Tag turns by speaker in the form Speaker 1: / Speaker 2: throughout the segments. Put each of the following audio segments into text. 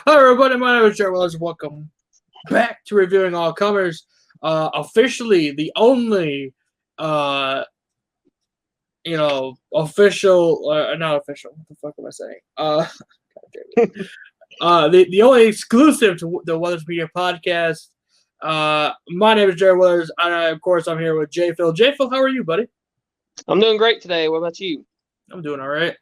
Speaker 1: Hello, everybody. My name is Jared Wells. Welcome back to Reviewing All Comers. Officially, the only, official, not official. What the fuck am I saying? The only exclusive to the Weathers Media podcast. My name is Jared Weathers. Of course, I'm here with J Phil. J Phil, how are you, buddy?
Speaker 2: I'm doing great today. What about you?
Speaker 1: I'm doing all right.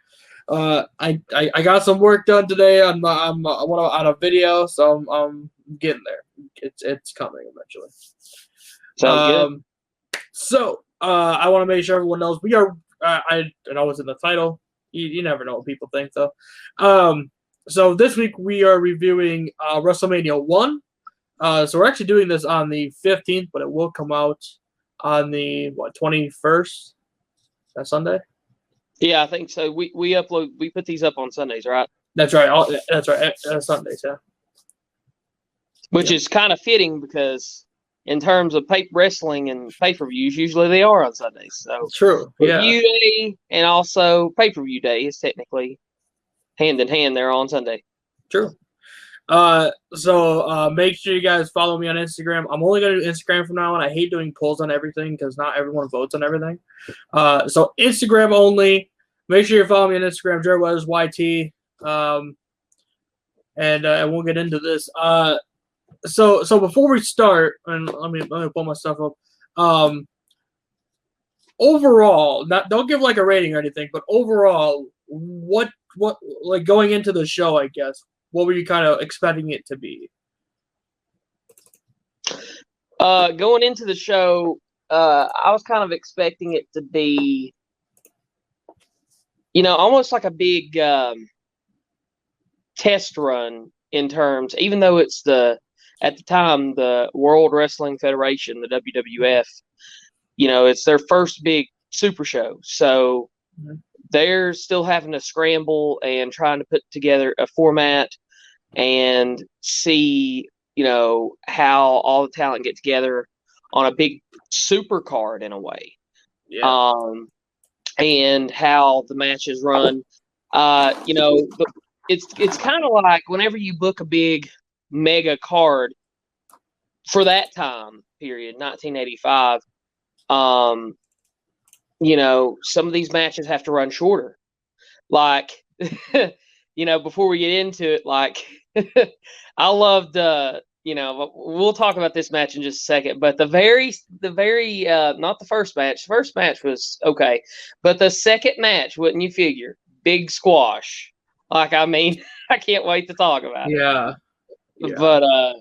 Speaker 1: I got some work done today on a video, so I'm getting there. It's coming eventually.
Speaker 2: Sounds good.
Speaker 1: So I want to make sure everyone knows we are. I know it's in the title. You never know what people think though. So this week we are reviewing WrestleMania 1. So we're actually doing this on the 15th, but it will come out on the 21st. That Sunday.
Speaker 2: Yeah, I think so. We put these up on Sundays, right?
Speaker 1: That's right. That's right. Sundays, yeah.
Speaker 2: Which is kind of fitting because in terms of wrestling and pay-per-views, usually they are on Sundays. So
Speaker 1: true. Yeah.
Speaker 2: Review day and also pay-per-view day is technically hand in hand. They're on Sunday.
Speaker 1: True. So make sure you guys follow me on Instagram. I'm only going to do Instagram from now on. I hate doing polls on everything because not everyone votes on everything. So Instagram only. Make sure you follow me on Instagram, Jared Weathers YT. And we'll get into this. So before we start, and let me pull my stuff up. Overall, don't give like a rating or anything, but overall, what like going into the show, I guess. What were you kind of expecting it to be?
Speaker 2: Going into the show, I was kind of expecting it to be, almost like a big test run in terms, even though it's at the time, the World Wrestling Federation, the WWF, it's their first big super show. So they're still having to scramble and trying to put together a format and see, how all the talent get together on a big super card in a way.
Speaker 1: Yeah.
Speaker 2: And how the matches run. It's kind of like whenever you book a big mega card for that time period, 1985, some of these matches have to run shorter. Like, before we get into it, like, I loved, we'll talk about this match in just a second, but the very, not the first match. The first match was okay, but the second match, wouldn't you figure? Big squash. Like, I mean, I can't wait to talk about it.
Speaker 1: Yeah.
Speaker 2: But, I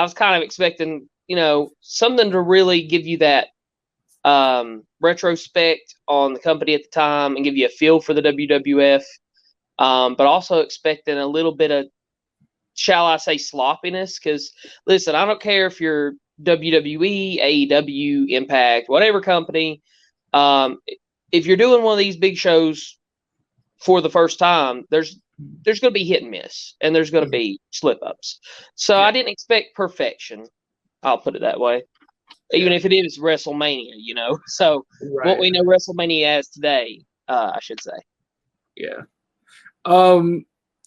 Speaker 2: was kind of expecting, something to really give you that retrospect on the company at the time and give you a feel for the WWF, but also expecting a little bit of, shall I say, sloppiness. Because, listen, I don't care if you're WWE, AEW, Impact, whatever company, if you're doing one of these big shows for the first time, there's going to be hit and miss, and there's going to be slip-ups. So I didn't expect perfection. I'll put it that way. Even if it is WrestleMania, So what we know WrestleMania as today, I should say.
Speaker 1: Yeah. So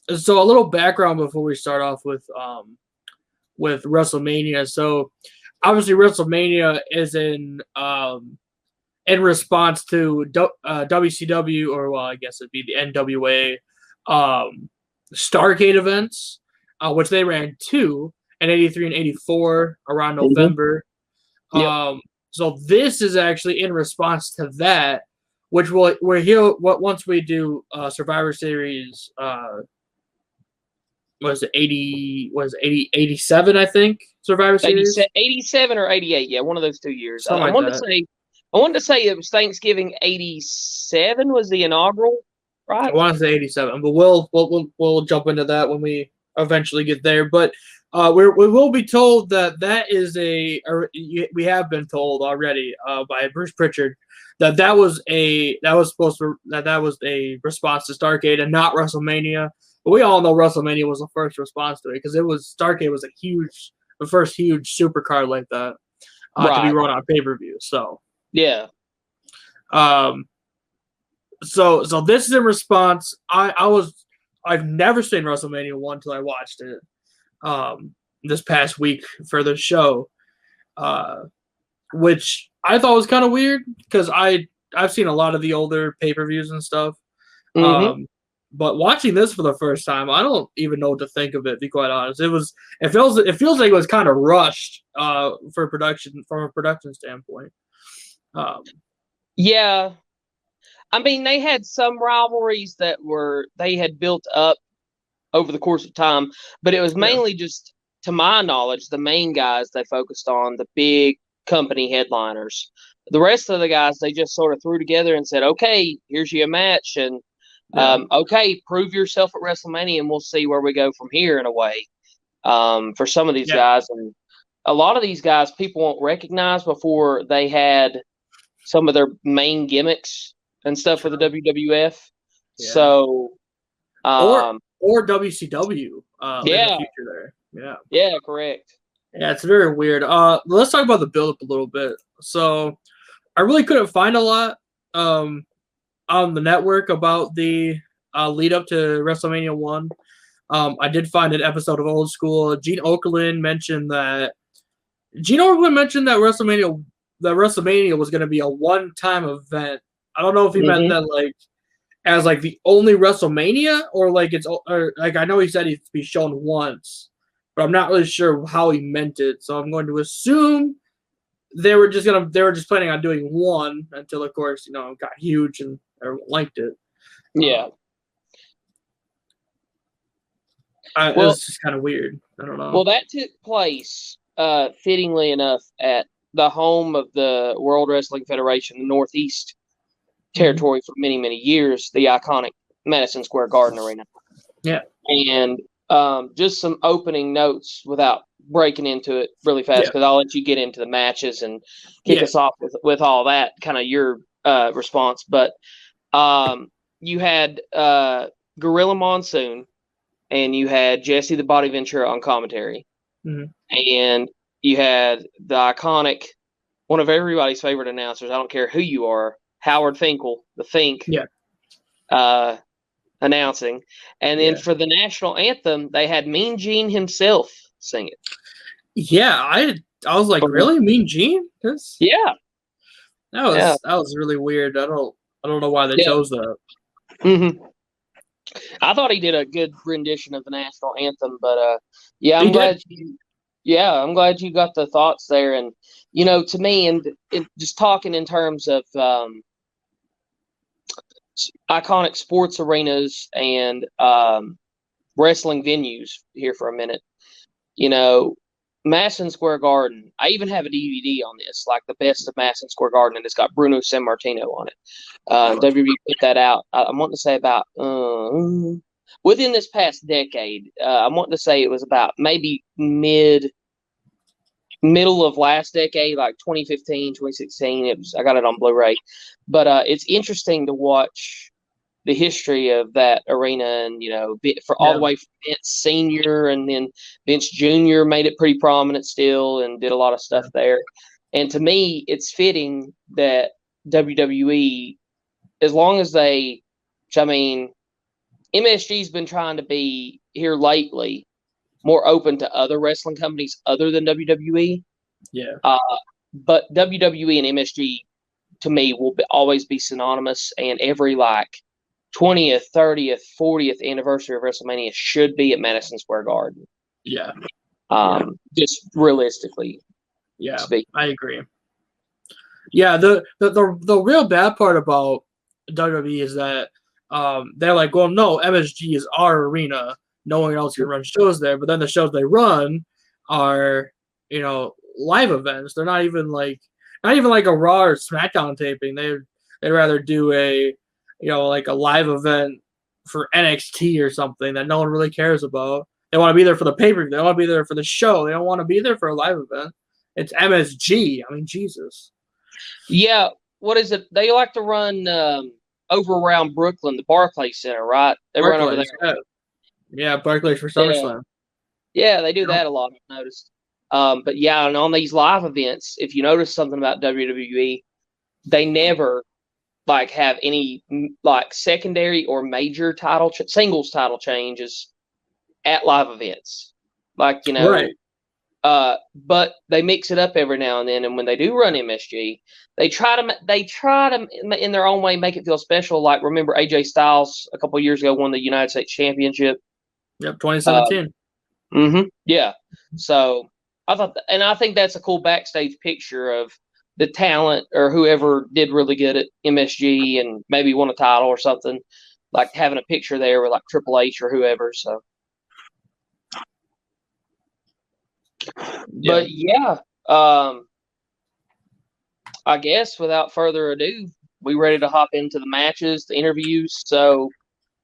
Speaker 1: a little background before we start off with WrestleMania. So obviously WrestleMania is in response to WCW, or I guess it'd be the NWA Starrcade events, which they ran two in 83 and 84 around November.
Speaker 2: Yep.
Speaker 1: So this is actually in response to that, which we're here. Once we do Survivor Series, was it 80? Was 87? I think Survivor Series
Speaker 2: 87 or 88. Yeah, one of those 2 years. I wanted to say it was Thanksgiving 87 was the inaugural, right?
Speaker 1: I want to say 87, but we'll jump into that when we eventually get there. But we will be told that is we have been told already by Bruce Pritchard that was a response to Starrcade and not WrestleMania. But we all know WrestleMania was the first response to it because Starrcade was the first huge supercard like that to be run on pay-per-view. So
Speaker 2: yeah.
Speaker 1: So this is in response. I was I've never seen WrestleMania 1 until I watched it this past week for the show, which I thought was kind of weird because I've seen a lot of the older pay-per-views and stuff.
Speaker 2: Mm-hmm.
Speaker 1: But watching this for the first time, I don't even know what to think of it, to be quite honest. It feels like it was kind of rushed for production from a production standpoint.
Speaker 2: Yeah. I mean, they had some rivalries that they had built up over the course of time, but it was mainly just, to my knowledge, the main guys they focused on, the big company headliners. The rest of the guys, they just sort of threw together and said, okay, here's your match. And, okay, prove yourself at WrestleMania and we'll see where we go from here in a way. For some of these guys. And a lot of these guys people won't recognize before they had some of their main gimmicks and stuff for the WWF.
Speaker 1: Yeah.
Speaker 2: So,
Speaker 1: or WCW in the future there.
Speaker 2: Yeah, correct.
Speaker 1: Yeah, it's very weird. Let's talk about the build-up a little bit. So, I really couldn't find a lot on the network about the lead up to WrestleMania 1. I did find an episode of Old School. Gene Okerlund mentioned that WrestleMania was going to be a one-time event. I don't know if he meant that like as like the only WrestleMania or like I know he said it'd be shown once, but I'm not really sure how he meant it. So I'm going to assume they were just planning on doing one until, of course, it got huge and everyone liked it.
Speaker 2: Yeah.
Speaker 1: It was just kind of weird. I don't know.
Speaker 2: Well, that took place, fittingly enough, at the home of the World Wrestling Federation, the Northeast territory for many, many years, the iconic Madison Square Garden Arena.
Speaker 1: Yeah.
Speaker 2: And just some opening notes without breaking into it really fast, because I'll let you get into the matches and kick us off with all that, kind of your response. But you had Gorilla Monsoon, and you had Jesse the Body Ventura on commentary.
Speaker 1: Mm-hmm.
Speaker 2: And you had the iconic, one of everybody's favorite announcers, I don't care who you are, Howard Finkel, the Fink, announcing. And then for the national anthem, they had Mean Gene himself sing it.
Speaker 1: Yeah, I was like, really? Mean Gene? That was really weird. I don't know why they chose that.
Speaker 2: Mm-hmm. I thought he did a good rendition of the national anthem, but I'm glad you got the thoughts there. And to me, and just talking in terms of iconic sports arenas and wrestling venues here for a minute, Madison Square Garden. I even have a DVD on this, like the best of Madison Square Garden, and it's got Bruno Sammartino on it. WWE put that out. I'm wanting to say about within this past decade. I'm wanting to say it was about maybe middle of last decade, like 2015, 2016. I got it on Blu-ray, but it's interesting to watch the history of that arena, and for all the way from Vince Senior, and then Vince Junior made it pretty prominent still, and did a lot of stuff there. And to me, it's fitting that WWE, as long as MSG's been trying to be here lately more open to other wrestling companies other than WWE.
Speaker 1: Yeah.
Speaker 2: But WWE and MSG, to me, will always be synonymous, and every 20th, 30th, 40th anniversary of WrestleMania should be at Madison Square Garden.
Speaker 1: Yeah.
Speaker 2: Just realistically.
Speaker 1: Yeah, I agree. Yeah, the real bad part about WWE is that they're like, well, no, MSG is our arena. No one else can run shows there. But then the shows they run are, live events. They're not even like a Raw or SmackDown taping. They'd rather do a like a live event for NXT or something that no one really cares about. They want to be there for the pay-per-view. They want to be there for the show. They don't want to be there for a live event. It's MSG. I mean, Jesus.
Speaker 2: Yeah. What is it? They like to run over around Brooklyn, the Barclays Center, right? They run over there.
Speaker 1: Yeah, Barclays for SummerSlam.
Speaker 2: Yeah, they do that a lot, I've noticed. But and on these live events, if you notice something about WWE, they never like have any like secondary or major singles title changes at live events. Like,
Speaker 1: Right.
Speaker 2: But they mix it up every now and then, and when they do run MSG, they try to in their own way make it feel special. Like, remember AJ Styles a couple of years ago won the United States Championship.
Speaker 1: Yep, 2017.
Speaker 2: Yeah. So I think that's a cool backstage picture of the talent or whoever did really good at MSG and maybe won a title or something, like having a picture there with like Triple H or whoever. So. But yeah, I guess without further ado, we ready to hop into the matches, the interviews. So,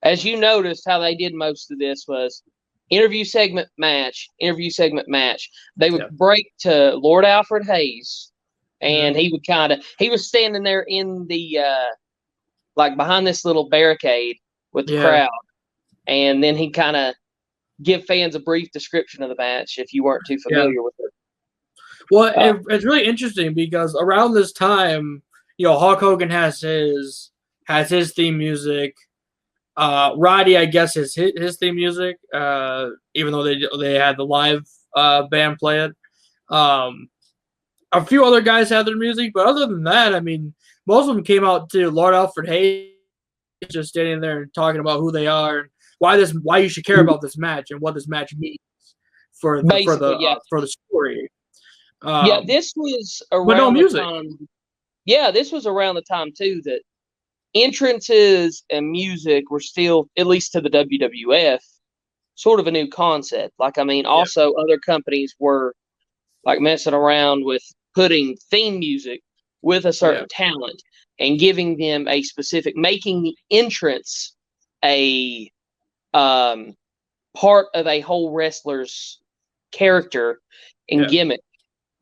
Speaker 2: as you noticed, how they did most of this was interview segment match. They would break to Lord Alfred Hayes, and he was standing there in the like behind this little barricade with the crowd, and then he kind of give fans a brief description of the match if you weren't too familiar with it.
Speaker 1: Well, it's really interesting because around this time, Hulk Hogan has his theme music. Roddy, I guess, is his theme music. Even though they had the live band play it. A few other guys had their music, but other than that, I mean, most of them came out to Lord Alfred Hayes just standing there and talking about who they are and why you should care about this match and what this match means for the story.
Speaker 2: This was around
Speaker 1: but no music.
Speaker 2: This was around the time too that entrances and music were still, at least to the WWF, sort of a new concept. Like, I mean, also other companies were like messing around with putting theme music with a certain talent and giving them a specific, making the entrance a part of a whole wrestler's character and gimmick,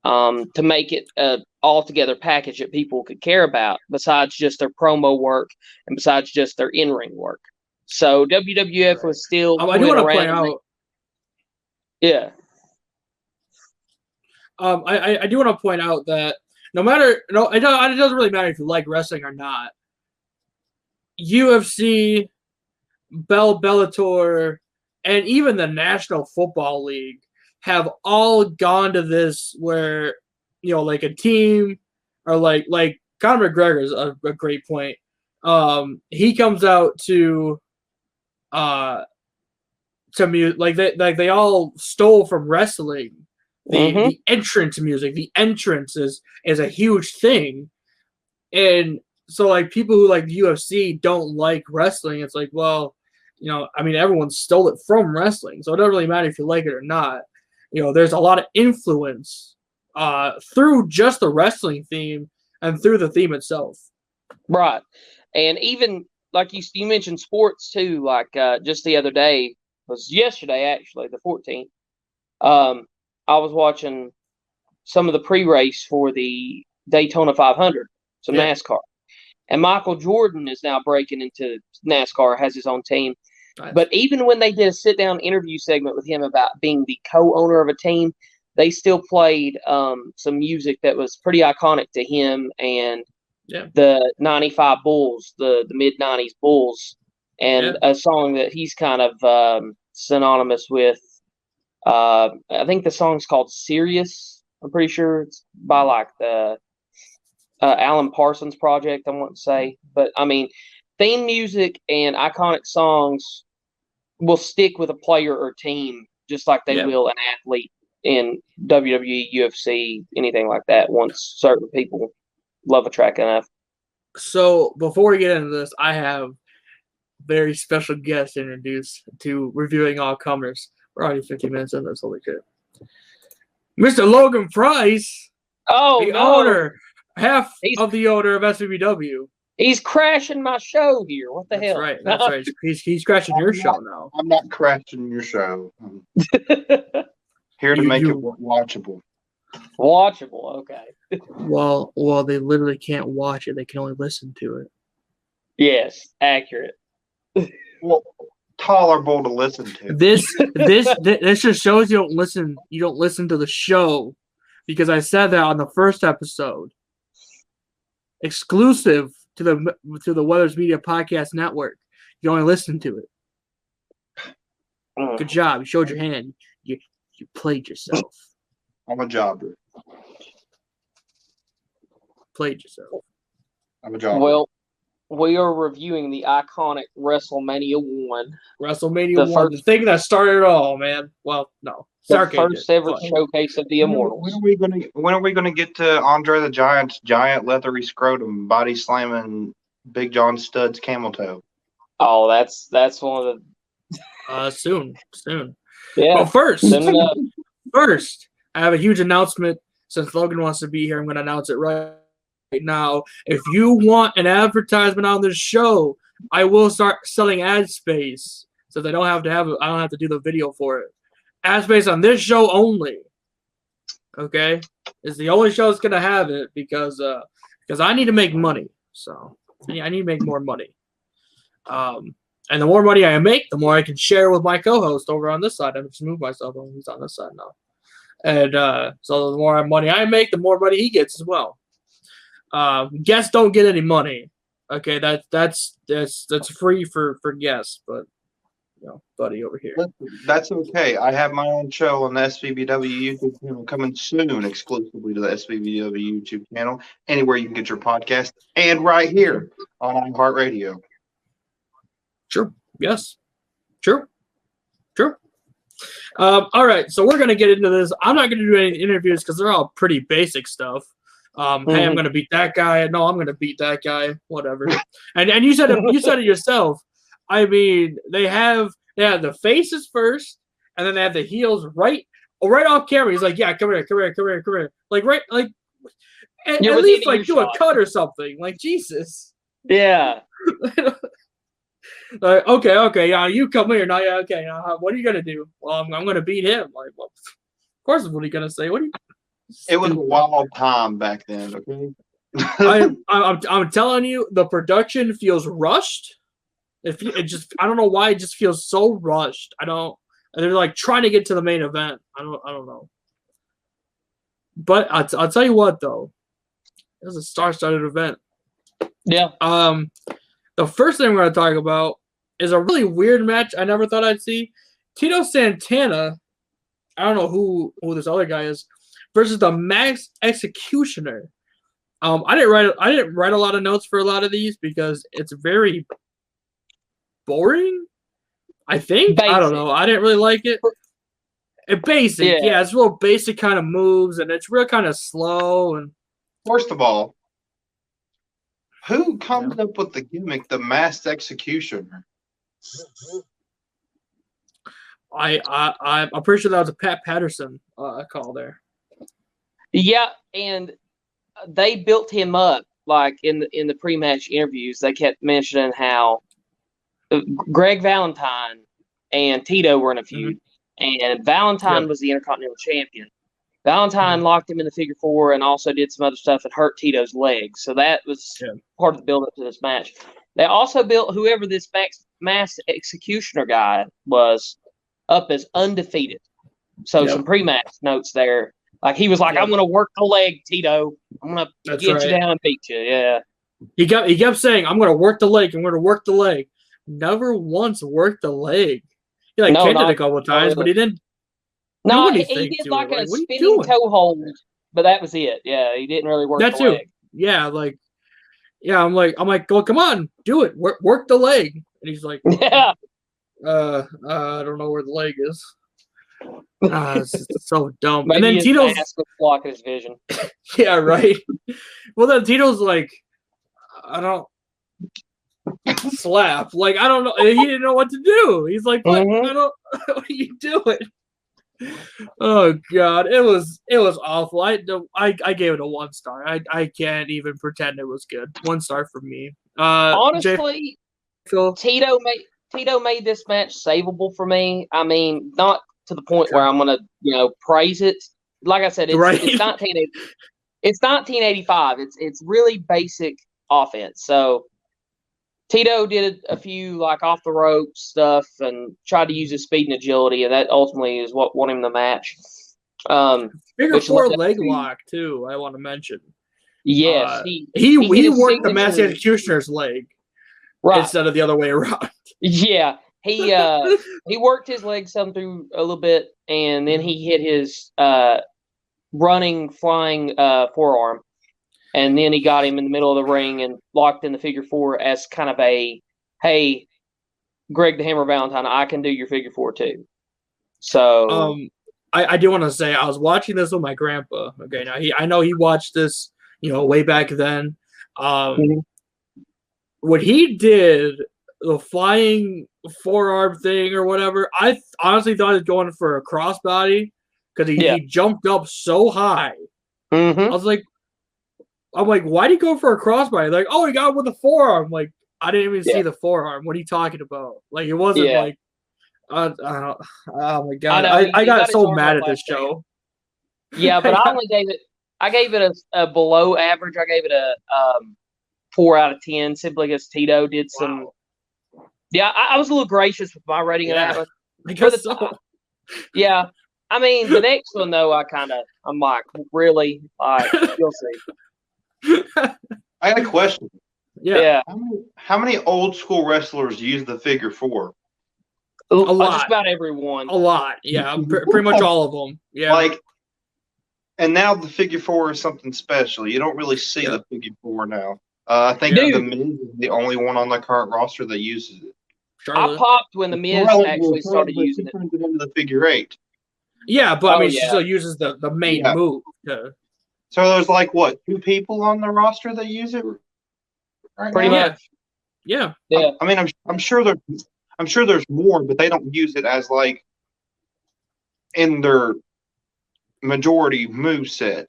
Speaker 2: to make it a altogether package that people could care about besides just their promo work and besides just their in-ring work. So WWF was still
Speaker 1: I do want to point out. I do want to point out that it doesn't really matter if you like wrestling or not. UFC, Bellator, and even the National Football League have all gone to this where, like a team or like Conor McGregor is a great point. He comes out to music they all stole from wrestling. The entrance music, the entrance is a huge thing. And so like people who like the UFC don't like wrestling, it's like, well, I mean, everyone stole it from wrestling, so it doesn't really matter if you like it or not. There's a lot of influence through just the wrestling theme and through the theme itself.
Speaker 2: Right. And even like you mentioned sports too, like just the other day, was yesterday actually, the 14th. I was watching some of the pre-race for the Daytona 500, some NASCAR. And Michael Jordan is now breaking into NASCAR, has his own team. Nice. But even when they did a sit-down interview segment with him about being the co-owner of a team, they still played some music that was pretty iconic to him and the 95 Bulls, the mid-90s Bulls, and a song that he's kind of synonymous with. I think the song's called Sirius. I'm pretty sure it's by like the Alan Parsons Project, I want to say. But, I mean, theme music and iconic songs will stick with a player or team just like they will an athlete in WWE, UFC, anything like that once certain people love a track enough.
Speaker 1: So before we get into this, I have very special guest introduced to Reviewing All Comers. We're already 15 minutes in this. Holy shit. Mr. Logan Price.
Speaker 2: Oh,
Speaker 1: the owner, half of the owner of SWBW.
Speaker 2: He's crashing my show here. What the hell?
Speaker 1: That's right. He's crashing your show now.
Speaker 3: I'm not crashing your show. I'm here to make it watchable.
Speaker 2: Watchable, okay.
Speaker 1: Well, they literally can't watch it. They can only listen to it.
Speaker 2: Yes, accurate.
Speaker 3: Well, tolerable to listen to.
Speaker 1: This just shows you don't listen. You don't listen to the show, because I said that on the first episode. Exclusive to the Weathers Media Podcast Network. You only listen to it. Good job. You showed your hand. You played yourself.
Speaker 3: I'm a jobber.
Speaker 1: Played yourself.
Speaker 3: I'm a jobber.
Speaker 2: Well, we are reviewing the iconic WrestleMania 1.
Speaker 1: WrestleMania 1, the thing that started it all, man. Well, no.
Speaker 2: The first ever showcase of the Immortals.
Speaker 3: When are we gonna get to Andre the Giant's giant leathery scrotum body slamming Big John Studd's camel toe?
Speaker 2: Oh, that's one of
Speaker 1: the soon.
Speaker 2: Yeah.
Speaker 1: But first, I have a huge announcement. Since Logan wants to be here, I'm going to announce it right now. If you want an advertisement on this show, I will start selling ad space, so they don't have to I don't have to do the video for it. Ad space on this show only. Okay, it's the only show that's going to have it because I need to make money. So I need to make more money. And the more money I make, the more I can share with my co-host over on this side. I just moved myself. He's on this side now. And so the more money I make, the more money he gets as well. Guests don't get any money. Okay, that's free for guests, but buddy over here.
Speaker 3: That's okay. I have my own show on the SVBW YouTube channel coming soon, exclusively to the SVBW YouTube channel, anywhere you can get your podcast, and right here on iHeartRadio.
Speaker 1: Sure. Yes. Sure. All right. So we're going to get into this. I'm not going to do any interviews because they're all pretty basic stuff. Hey, I'm going to beat that guy. No, I'm going to beat that guy. Whatever. And you said it yourself. I mean, they have the faces first, and then they have the heels right off camera. He's like, yeah, come here. Like, right. Like, at least like do a cut or something. Like, Jesus.
Speaker 2: Yeah.
Speaker 1: Like, okay, yeah, you come here now. Yeah, okay. What are you gonna do? Well, I'm gonna beat him. Like, well, of course, what are you gonna say?
Speaker 3: It was a wild time back then. Okay.
Speaker 1: I'm telling you, the production feels rushed. I don't know why it just feels so rushed. They're like trying to get to the main event. I don't know. But I'll tell you what though, it was a star-studded event.
Speaker 2: Yeah.
Speaker 1: The first thing we're going to talk about is a really weird match I never thought I'd see. Tito Santana, I don't know who this other guy is, versus the Max Executioner. I didn't write a lot of notes for a lot of these because it's very boring. I think basic. I don't know. I didn't really like it. Basic, yeah, it's real basic kind of moves, and it's real kind of slow. And
Speaker 3: first of all, who comes up with the gimmick, the Masked Executioner?
Speaker 1: I'm pretty sure that was a Pat Patterson call there.
Speaker 2: Yeah, and they built him up like in the pre-match interviews. They kept mentioning how Greg Valentine and Tito were in a feud, and Valentine was the Intercontinental Champion. Valentine locked him in the figure four and also did some other stuff and hurt Tito's leg. So that was part of the build-up to this match. They also built whoever this Mass Executioner guy was up as undefeated. So some pre-match notes there. Like he was like, I'm going to work the leg, Tito. I'm going to get you down and beat you. Yeah.
Speaker 1: He kept saying, I'm going to work the leg. I'm going to work the leg. Never once worked the leg. He kicked it a couple of times, but he didn't.
Speaker 2: No, he did like a spinning toe hold, but that was it. Yeah, he didn't really work the leg.
Speaker 1: Yeah, I'm like, well, come on, do it. Work the leg. And he's like, I don't know where the leg is. It's so dumb.
Speaker 2: Maybe
Speaker 1: and then Tito's
Speaker 2: blocking his vision.
Speaker 1: Yeah, right. Well, then Tito's like, I don't slap. Like, I don't know. He didn't know what to do. He's like, what? What are you doing? Oh God, it was awful. I gave it a 1 star. I can't even pretend it was good. 1 star for me.
Speaker 2: Honestly, Tito made this match savable for me. I mean, not to the point where I'm gonna praise it. Like I said, it's 1980. It's 1985. It's really basic offense. So Tito did a few like off the rope stuff and tried to use his speed and agility, and that ultimately is what won him the match.
Speaker 1: Figure 4 leg lock too. I want to mention.
Speaker 2: Yes,
Speaker 1: He
Speaker 2: his
Speaker 1: worked the Masked
Speaker 2: signature-
Speaker 1: Executioner's leg
Speaker 2: right.
Speaker 1: instead of the other way around.
Speaker 2: Yeah, he worked his leg some through a little bit, and then he hit his running, flying forearm, and then he got him in the middle of the ring and locked in the figure four as kind of a, hey, Greg the Hammer Valentine, I can do your figure four too. So
Speaker 1: I do want to say I was watching this with my grandpa. Okay, now I know he watched this, way back then. When he did the flying forearm thing or whatever, I honestly thought he was going for a crossbody because he jumped up so high.
Speaker 2: Mm-hmm.
Speaker 1: I'm like, why'd he go for a crossbody? Like, oh, he got it with a forearm. Like, I didn't even see the forearm. What are you talking about? Like, it wasn't like, oh my god, I got so mad at this show.
Speaker 2: Yeah, but I gave it a below average. I gave it a 4 out of 10 simply because Tito did some. Wow. Yeah, I was a little gracious with my rating of that one.
Speaker 1: I guess so.
Speaker 2: Yeah, I mean the next one though, I'm like, really? You'll see.
Speaker 3: I got a question.
Speaker 2: Yeah.
Speaker 3: How many old school wrestlers use the figure four?
Speaker 2: A lot. Just about everyone.
Speaker 1: A lot. Yeah, pretty much all of them. Yeah.
Speaker 3: And now the figure four is something special. You don't really see the figure four now. I think The Miz is the only one on the current roster that uses it.
Speaker 1: Charlotte.
Speaker 2: I popped when The Miz actually started using it.
Speaker 3: Turns it into the figure eight.
Speaker 1: Yeah, but she still uses the main move.
Speaker 3: So there's 2 people on the roster that use it right
Speaker 2: Pretty
Speaker 3: now?
Speaker 2: much.
Speaker 1: Yeah.
Speaker 3: I mean, I'm sure there's more, but they don't use it as in their majority move set.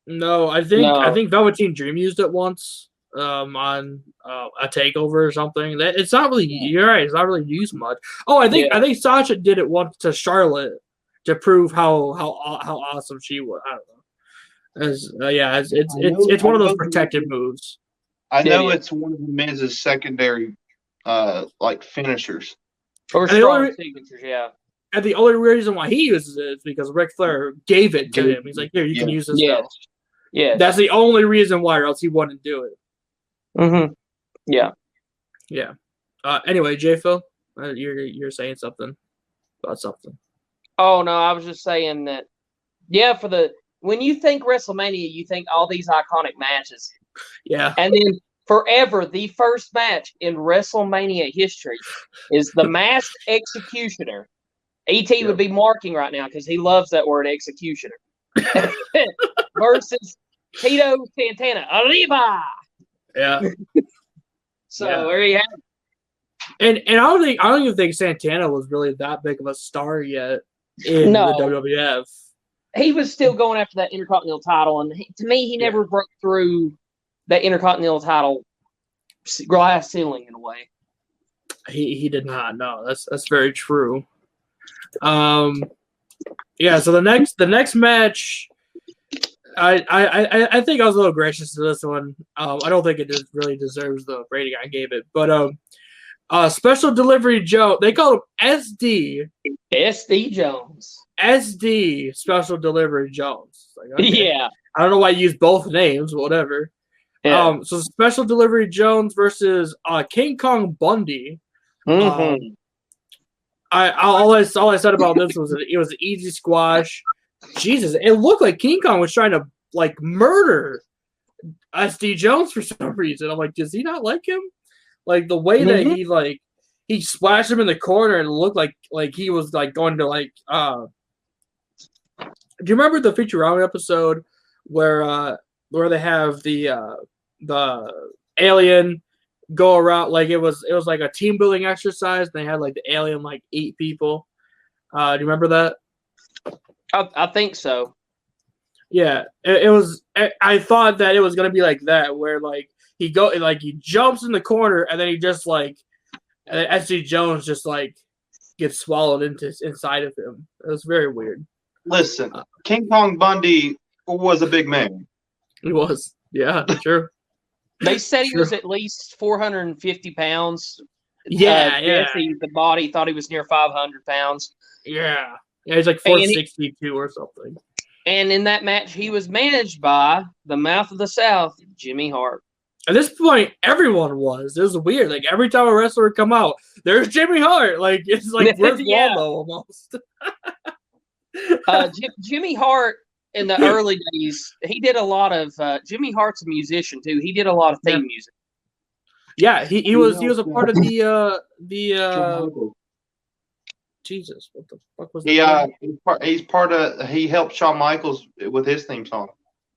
Speaker 1: No, I think Velveteen Dream used it once on a takeover or something. It's not really. You're right. It's not really used much. Oh, I think Sasha did it once to Charlotte to prove how awesome she was. I don't know. It's one of those protected moves.
Speaker 3: I know it's one of the Miz's secondary finishers
Speaker 2: or strong signatures. Yeah.
Speaker 1: And the only reason why he uses it is because Ric Flair gave it to him. He's like, here, you can use this now.
Speaker 2: Yeah.
Speaker 1: That's the only reason why, or else he wouldn't do it.
Speaker 2: Mm-hmm. Yeah.
Speaker 1: Yeah. Anyway, J-Phil, you're saying something about something.
Speaker 2: Oh, no, I was just saying that, when you think WrestleMania, you think all these iconic matches.
Speaker 1: Yeah.
Speaker 2: And then forever, the first match in WrestleMania history is the Masked Executioner. E.T. would be marking right now because he loves that word, executioner. Versus Tito Santana. Arriba!
Speaker 1: Yeah.
Speaker 2: There you have
Speaker 1: And
Speaker 2: it.
Speaker 1: I don't even think Santana was really that big of a star yet in the WWF.
Speaker 2: He was still going after that Intercontinental title, and to me, he never broke through that Intercontinental title glass ceiling in a way.
Speaker 1: He did not. No, that's very true. So the next match, I think I was a little gracious to this one. I don't think it really deserves the rating I gave it, but Special Delivery Joe, they call him SD.
Speaker 2: SD Jones.
Speaker 1: SD Special Delivery Jones. Okay.
Speaker 2: Yeah. I
Speaker 1: don't know why you use both names, whatever. Yeah. So Special Delivery Jones versus King Kong Bundy.
Speaker 2: Mm-hmm.
Speaker 1: All I said about this was it was an easy squash. Jesus, it looked like King Kong was trying to murder SD Jones for some reason. I'm like, does he not like him? Like the way that he splashed him in the corner and it looked like he was going to do you remember the Futurama episode where they have the alien go around it was like a team building exercise and they had the alien eat people? Do you remember that?
Speaker 2: I think so.
Speaker 1: Yeah, it was. I thought that it was gonna be like that, where he jumps in the corner and then he just SD Jones just gets swallowed inside of him. It was very weird.
Speaker 3: Listen, King Kong Bundy was a big man.
Speaker 1: He was. Yeah, sure.
Speaker 2: They said he was at least 450 pounds.
Speaker 1: Yeah,
Speaker 2: Jesse, the body, thought he was near 500 pounds.
Speaker 1: Yeah. Yeah, he's 462 or something.
Speaker 2: And in that match, he was managed by the Mouth of the South, Jimmy Hart.
Speaker 1: At this point, everyone was. It was weird. Like every time a wrestler would come out, there's Jimmy Hart. Like it's like Where's
Speaker 2: Yeah.
Speaker 1: Waldo almost.
Speaker 2: Jimmy Hart in the early days, he did a lot of. Jimmy Hart's a musician too. He did a lot of theme music.
Speaker 1: Yeah, he was a part of the Jesus, what the fuck was that?
Speaker 3: He's part of. He helped Shawn Michaels with his theme song.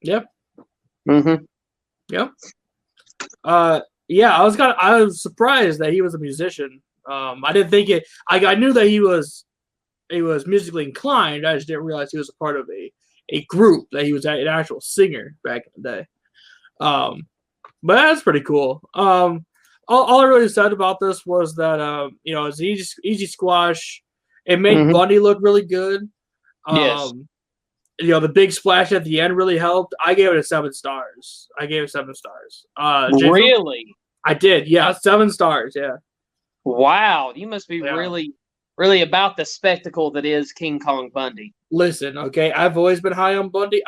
Speaker 1: Yep.
Speaker 2: Mm-hmm.
Speaker 1: Yep. Yeah, I was surprised that he was a musician. I didn't think it. I knew that he was musically inclined. I just didn't realize he was a part of a group, that he was an actual singer back in the day. But that's pretty cool. All I really said about this was that it's easy squash. It made Bundy look really good.
Speaker 2: Yes.
Speaker 1: The big splash at the end really helped. I gave it 7 stars.
Speaker 2: Really?
Speaker 1: I did. Yeah, 7 stars. Yeah.
Speaker 2: Wow, you must be really, really about the spectacle that is King Kong Bundy.
Speaker 1: Listen, okay, I've always been high on Bundy.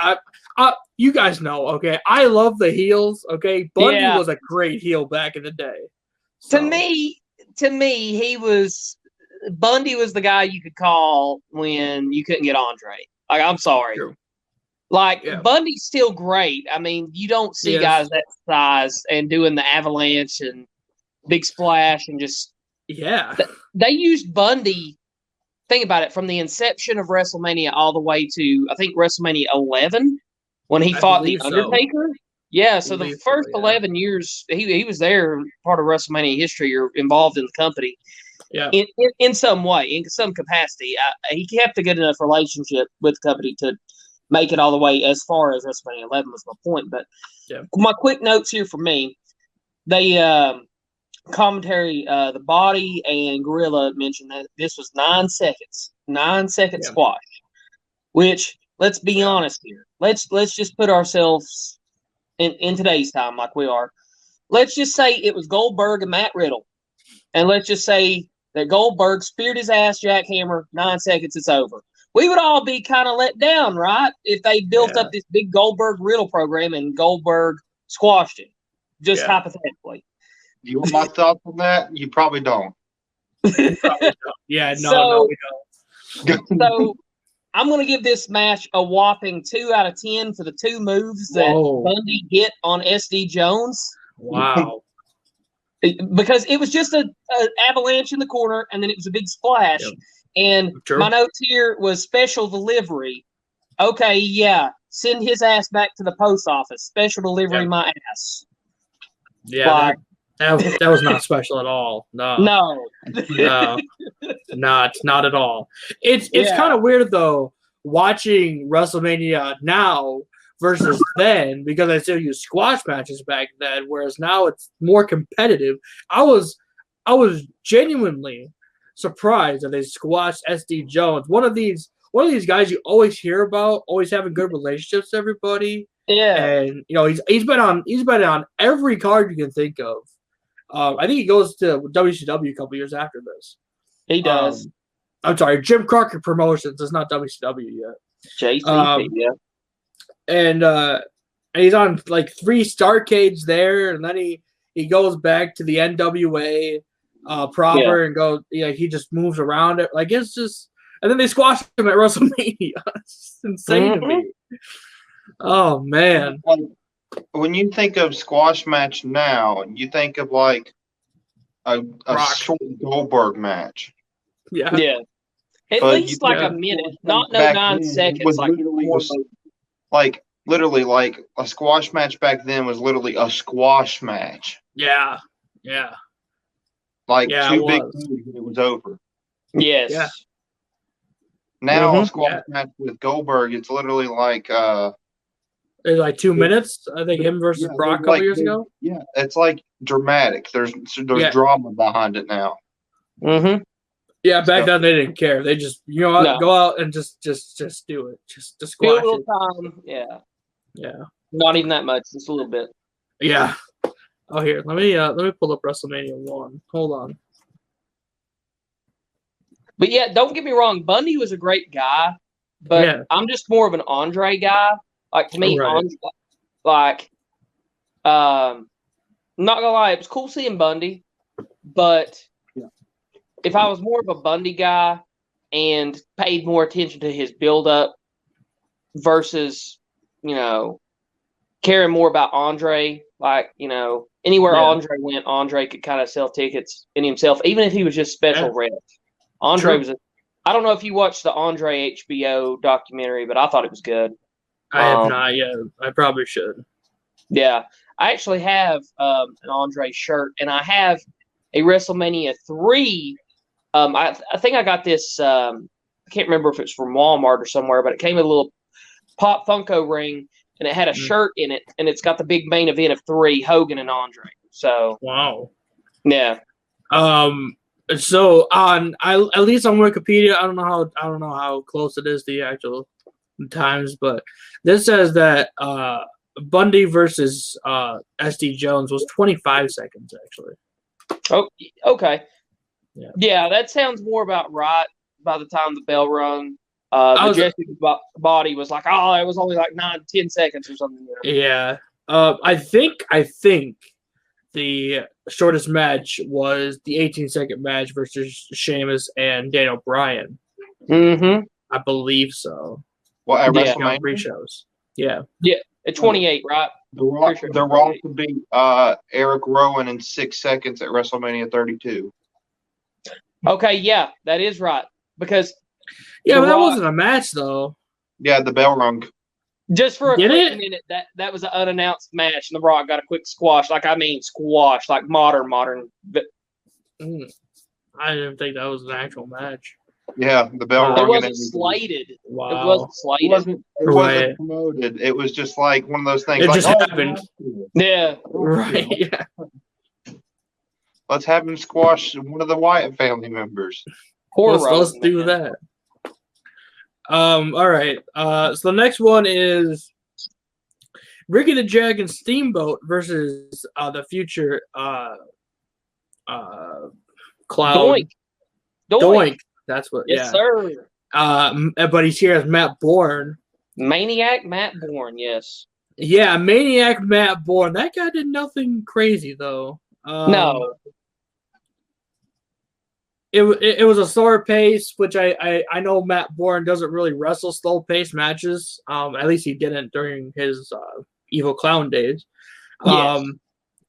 Speaker 1: You guys know, okay, I love the heels. Okay, Bundy was a great heel back in the day. So.
Speaker 2: To me, Bundy was the guy you could call when you couldn't get Andre. Like, I'm sorry.
Speaker 1: True.
Speaker 2: Like, Bundy's still great. I mean, you don't see guys that size and doing the avalanche and big splash and just.
Speaker 1: Yeah.
Speaker 2: They used Bundy, think about it, from the inception of WrestleMania all the way to, I think, WrestleMania 11 when he fought The Undertaker. So. Yeah, so the first 11 years, he was there, part of WrestleMania history, or involved in the company.
Speaker 1: Yeah.
Speaker 2: In some way, in some capacity. He kept a good enough relationship with the company to make it all the way as far as WrestleMania 11 was my point. But my quick notes here for me, they commentary, the Body and Gorilla mentioned that this was 9 seconds. 9-second squash. Which, let's be honest here. Let's just put ourselves in today's time like we are. Let's just say it was Goldberg and Matt Riddle. And let's just say that Goldberg speared his ass jackhammer, 9 seconds, it's over. We would all be kind of let down, right? If they built up this big Goldberg Riddle program and Goldberg squashed it. Just hypothetically.
Speaker 3: You want my thoughts on that? You probably don't.
Speaker 1: Yeah, no, we don't.
Speaker 2: So I'm going to give this match a whopping 2 out of 10 for the 2 moves that Bundy hit on SD Jones.
Speaker 1: Wow.
Speaker 2: Because it was just an avalanche in the corner, and then it was a big splash. Yep. And my notes here was special delivery. Okay, send his ass back to the post office. Special delivery my ass.
Speaker 1: Yeah, that was not special at all. No, not at all. It's kind of weird though watching WrestleMania now versus then, because I still use squash matches back then, whereas now it's more competitive. I was genuinely surprised that they squashed SD Jones. One of these guys you always hear about, always having good relationships with everybody.
Speaker 2: Yeah,
Speaker 1: and he's been on every card you can think of. I think he goes to WCW a couple years after this.
Speaker 2: He does.
Speaker 1: I'm sorry, Jim Crockett Promotions. It's not WCW yet.
Speaker 2: JCP,
Speaker 1: And he's on like 3 Starcades there, and then he goes back to the NWA proper and goes. He just moves around it. Like it's just, and then they squash him at WrestleMania. It's insane to me. Oh man!
Speaker 3: When you think of squash match now, you think of like a short Goldberg match.
Speaker 2: Yeah. At least like a minute, not no 9 seconds.
Speaker 3: Like literally, like a squash match back then was literally a squash match.
Speaker 1: Yeah.
Speaker 3: Like 2 big moves and it was over.
Speaker 2: Yes.
Speaker 1: Yeah.
Speaker 3: Now a squash match with Goldberg, it's literally like
Speaker 1: it's like 2 minutes. I think him versus Brock a couple years ago.
Speaker 3: Yeah, it's like dramatic. There's drama behind it now.
Speaker 2: Mm-hmm.
Speaker 1: Yeah, back then they didn't care. They just go out and just do it. Just squash it.
Speaker 2: Time.
Speaker 1: Yeah.
Speaker 2: Not even that much. Just a little bit.
Speaker 1: Yeah. Oh, here. Let me pull up WrestleMania 1. Hold on.
Speaker 2: But yeah, don't get me wrong. Bundy was a great guy. But I'm just more of an Andre guy. Like, to me,
Speaker 1: Right.
Speaker 2: I'm not gonna lie, it was cool seeing Bundy, but if I was more of a Bundy guy and paid more attention to his build-up versus, caring more about Andre, anywhere Andre went, Andre could kind of sell tickets in himself, even if he was just special rep. Andre was I don't know if you watched the Andre HBO documentary, but I thought it was good.
Speaker 1: I have not yet. I probably should.
Speaker 2: Yeah. I actually have an Andre shirt, and I have a WrestleMania 3. I think I got this. I can't remember if it's from Walmart or somewhere, but it came with a little Pop Funko ring, and it had a shirt in it, and it's got the big main event of 3, Hogan and Andre. So
Speaker 1: wow.
Speaker 2: Yeah.
Speaker 1: So at least on Wikipedia, I don't know how close it is to the actual times, but this says that Bundy versus SD Jones was 25 seconds actually.
Speaker 2: Oh, okay.
Speaker 1: Yeah,
Speaker 2: that sounds more about right by the time the bell rung. Jesse body was like, oh, it was only like 9-10 seconds or something.
Speaker 1: Yeah. I think the shortest match was the 18-second match versus Sheamus and Daniel Bryan.
Speaker 2: Mm-hmm.
Speaker 1: I believe so.
Speaker 3: Well, at
Speaker 1: WrestleMania pre-shows. Yeah.
Speaker 2: Yeah, at 28, right?
Speaker 3: The Rock would be Eric Rowan in 6 seconds at WrestleMania 32.
Speaker 2: Okay, yeah, that is right. Because
Speaker 1: but that wasn't a match though.
Speaker 3: Yeah, the bell rung.
Speaker 2: Just for a quick minute, that was an unannounced match, and The Rock got a quick squash. Like modern. But
Speaker 1: I didn't think that was an actual match.
Speaker 3: Yeah, the bell rung.
Speaker 2: It wasn't slated.
Speaker 1: Wow.
Speaker 2: It wasn't slated.
Speaker 3: It wasn't promoted. It was just like one of those things.
Speaker 1: It just happened.
Speaker 2: Yeah.
Speaker 1: Right. Yeah.
Speaker 3: Let's have him squash one of the Wyatt family members.
Speaker 1: Let's do that. All right. So the next one is Ricky the Dragon Steamboat versus the future Cloud. Doink. That's what.
Speaker 2: Yes, sir.
Speaker 1: But he's here as Matt Bourne.
Speaker 2: Maniac Matt Bourne. Yes.
Speaker 1: Yeah, Maniac Matt Bourne. That guy did nothing crazy though.
Speaker 2: No.
Speaker 1: It was a slower pace, which I know Matt Bourne doesn't really wrestle slow paced matches. At least he didn't during his Evil Clown days.
Speaker 2: Yes.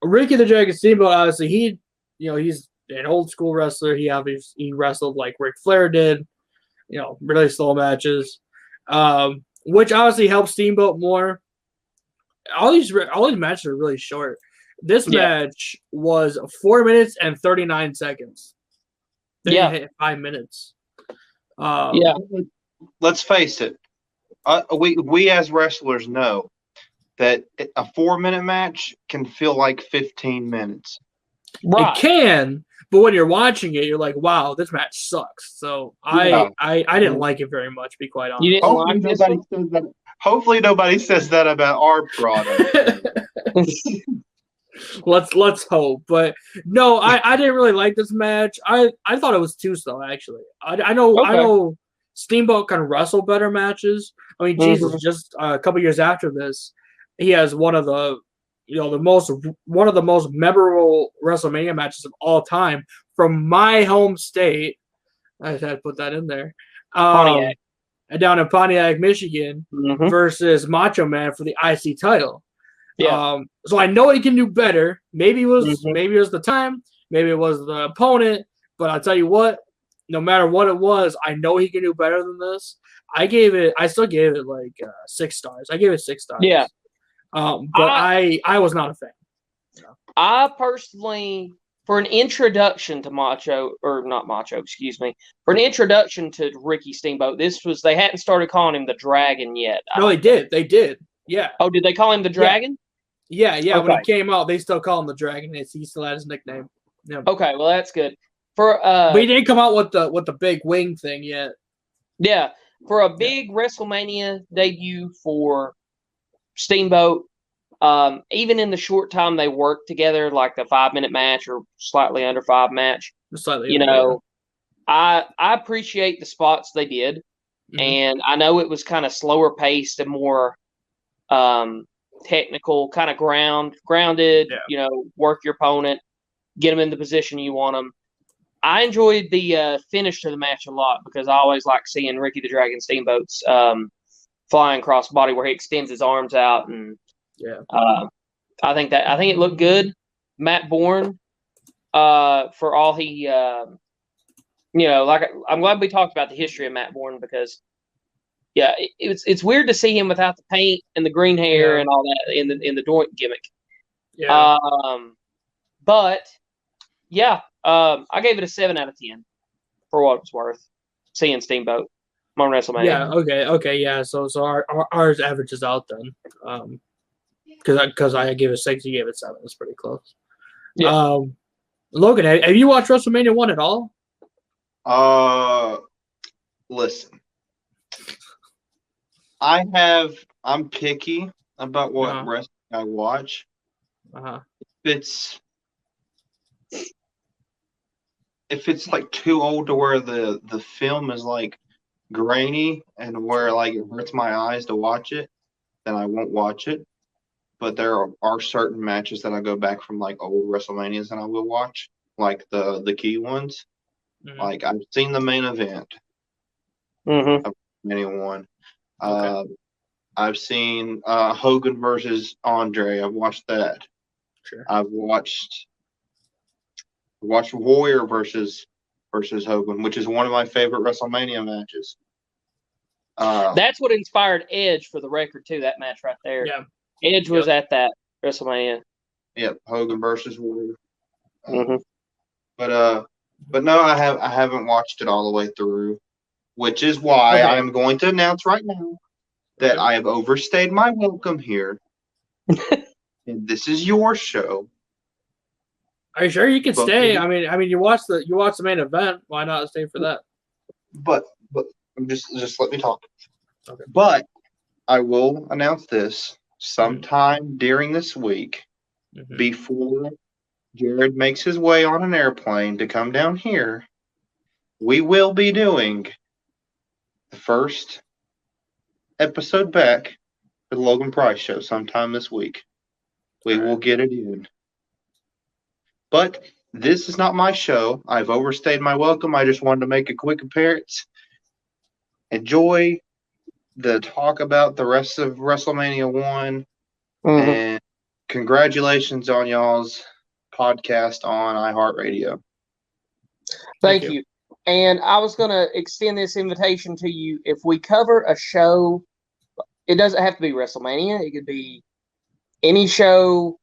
Speaker 1: Ricky the Dragon Steamboat, obviously he's an old school wrestler. He wrestled like Ric Flair did, really slow matches, which obviously helps Steamboat more. All these matches are really short. This match was 4 minutes and 39 seconds. Hit 5 minutes.
Speaker 3: Let's face it. We as wrestlers know that a 4-minute match can feel like 15 minutes.
Speaker 1: Right. It can, but when you're watching it, you're like, "Wow, this match sucks." So I didn't like it very much. To be quite honest.
Speaker 2: You didn't like
Speaker 3: Hopefully nobody says that about our product.
Speaker 1: Let's hope, but no, I didn't really like this match. I thought it was too slow. Actually, I know Steamboat can wrestle better matches. I mean, Jesus, just a couple years after this, he has one of the most memorable WrestleMania matches of all time from my home state. I had to put that in there.
Speaker 2: Pontiac.
Speaker 1: Down in Pontiac, Michigan, versus Macho Man for the IC title.
Speaker 2: Yeah.
Speaker 1: So I know he can do better. Maybe it was the time, maybe it was the opponent, but I'll tell you what, no matter what it was, I know he can do better than this. I still gave it like 6 stars. I gave it 6 stars.
Speaker 2: Yeah.
Speaker 1: But I was not a fan.
Speaker 2: I personally, for an introduction to for an introduction to Ricky Steamboat, they hadn't started calling him the Dragon yet.
Speaker 1: No, they did. Yeah.
Speaker 2: Oh, did they call him the Dragon?
Speaker 1: Yeah. Okay. When he came out, they still call him the Dragon. He still had his nickname. Yeah.
Speaker 2: Okay, well that's good.
Speaker 1: But he didn't come out with the big wing thing yet.
Speaker 2: Yeah, for a big WrestleMania debut for Steamboat, even in the short time they worked together, like the 5-minute match or slightly under 5 match, I appreciate the spots they did.
Speaker 1: Mhm.
Speaker 2: And I know it was kind of slower paced and more technical, kind of grounded.
Speaker 1: Yeah.
Speaker 2: Work your opponent, get them in the position you want them. I enjoyed the finish to the match a lot because I always like seeing Ricky the Dragon Steamboat's flying cross body where he extends his arms out, and
Speaker 1: Yeah.
Speaker 2: I think it looked good. Matt Bourne, for all he, I'm glad we talked about the history of Matt Bourne because, yeah, it's weird to see him without the paint and the green hair and all that in the Doink gimmick.
Speaker 1: Yeah.
Speaker 2: But yeah, I gave it a 7 out of 10 for what it's worth. Seeing Steamboat on WrestleMania.
Speaker 1: Yeah. Okay. Yeah. So ours averages out then. Because I gave it 6, you gave it 7. It's pretty close.
Speaker 2: Yeah.
Speaker 1: Logan, have you watched WrestleMania 1 at all?
Speaker 3: Listen, I'm picky about what wrestling I watch. If it's like too old to where the film is like grainy and where like it hurts my eyes to watch it, then I won't watch it. But there are certain matches that I go back from like old WrestleManias and I will watch, like the key ones.
Speaker 1: Mhm.
Speaker 3: Like I've seen the main event
Speaker 2: Mm-hmm.
Speaker 3: of WrestleMania 1.
Speaker 1: Okay.
Speaker 3: I've seen Hogan versus Andre. I've watched that.
Speaker 1: Sure.
Speaker 3: I've watched Warrior versus Hogan, which is one of my favorite WrestleMania matches.
Speaker 2: That's what inspired Edge for the record too. That match right there.
Speaker 1: Yeah.
Speaker 2: Edge was at that WrestleMania.
Speaker 3: Yep, Hogan versus Warrior.
Speaker 2: Mm-hmm.
Speaker 3: But no, I haven't watched it all the way through, which is why I am going to announce right now that I have overstayed my welcome here. And this is your show.
Speaker 1: Are you sure you can stay? I mean, you watch the main event. Why not stay for that?
Speaker 3: But just let me talk.
Speaker 1: Okay.
Speaker 3: But I will announce this sometime during this week before Jared makes his way on an airplane to come down here. We will be doing the first episode back for the Logan Price show sometime this week. We will get it in. But this is not my show. I've overstayed my welcome. I just wanted to make a quick appearance. Enjoy the talk about the rest of WrestleMania 1. And congratulations on y'all's podcast on iHeartRadio.
Speaker 2: Thank you. And I was going to extend this invitation to you. If we cover a show, it doesn't have to be WrestleMania. It could be any show.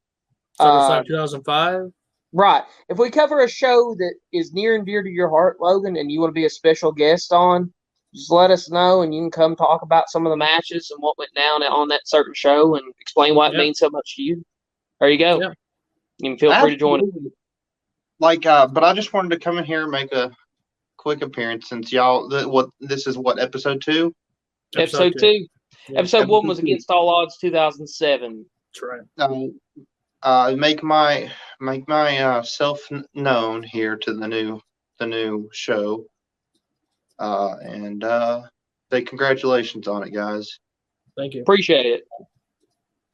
Speaker 1: SummerSlam 2005.
Speaker 2: Right. If we cover a show that is near and dear to your heart, Logan, and you want to be a special guest on, just let us know, and you can come talk about some of the matches and what went down on that certain show and explain why it means so much to you. There you go.
Speaker 1: Yeah.
Speaker 2: You can feel free to join us.
Speaker 3: But I just wanted to come in here and make a quick appearance since y'all. This is what, episode 2?
Speaker 2: Episode 2.
Speaker 1: Yeah.
Speaker 2: Episode 1 was Against All Odds 2007.
Speaker 1: That's right.
Speaker 3: Make my self known here to the new show, and say congratulations on it, guys.
Speaker 1: Thank you.
Speaker 2: Appreciate it.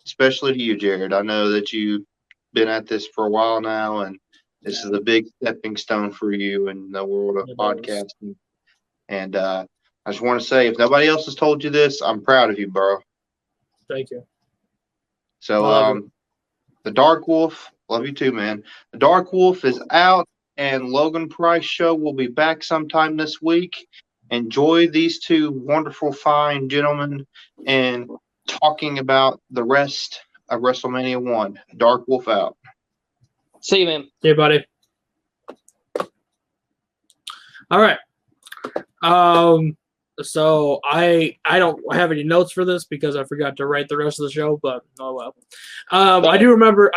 Speaker 3: Especially to you, Jared. I know that you've been at this for a while now, and this is a big stepping stone for you in the world of podcasting. And I just want to say, if nobody else has told you this, I'm proud of you, bro.
Speaker 1: Thank you.
Speaker 3: So, the Dark Wolf, love you too, man. The Dark Wolf is out, and Logan Price show will be back sometime this week. Enjoy these two wonderful, fine gentlemen and talking about the rest of WrestleMania 1. Dark Wolf out.
Speaker 2: See you, man.
Speaker 1: See you, buddy. All right. So I don't have any notes for this because I forgot to write the rest of the show, but oh well. I do remember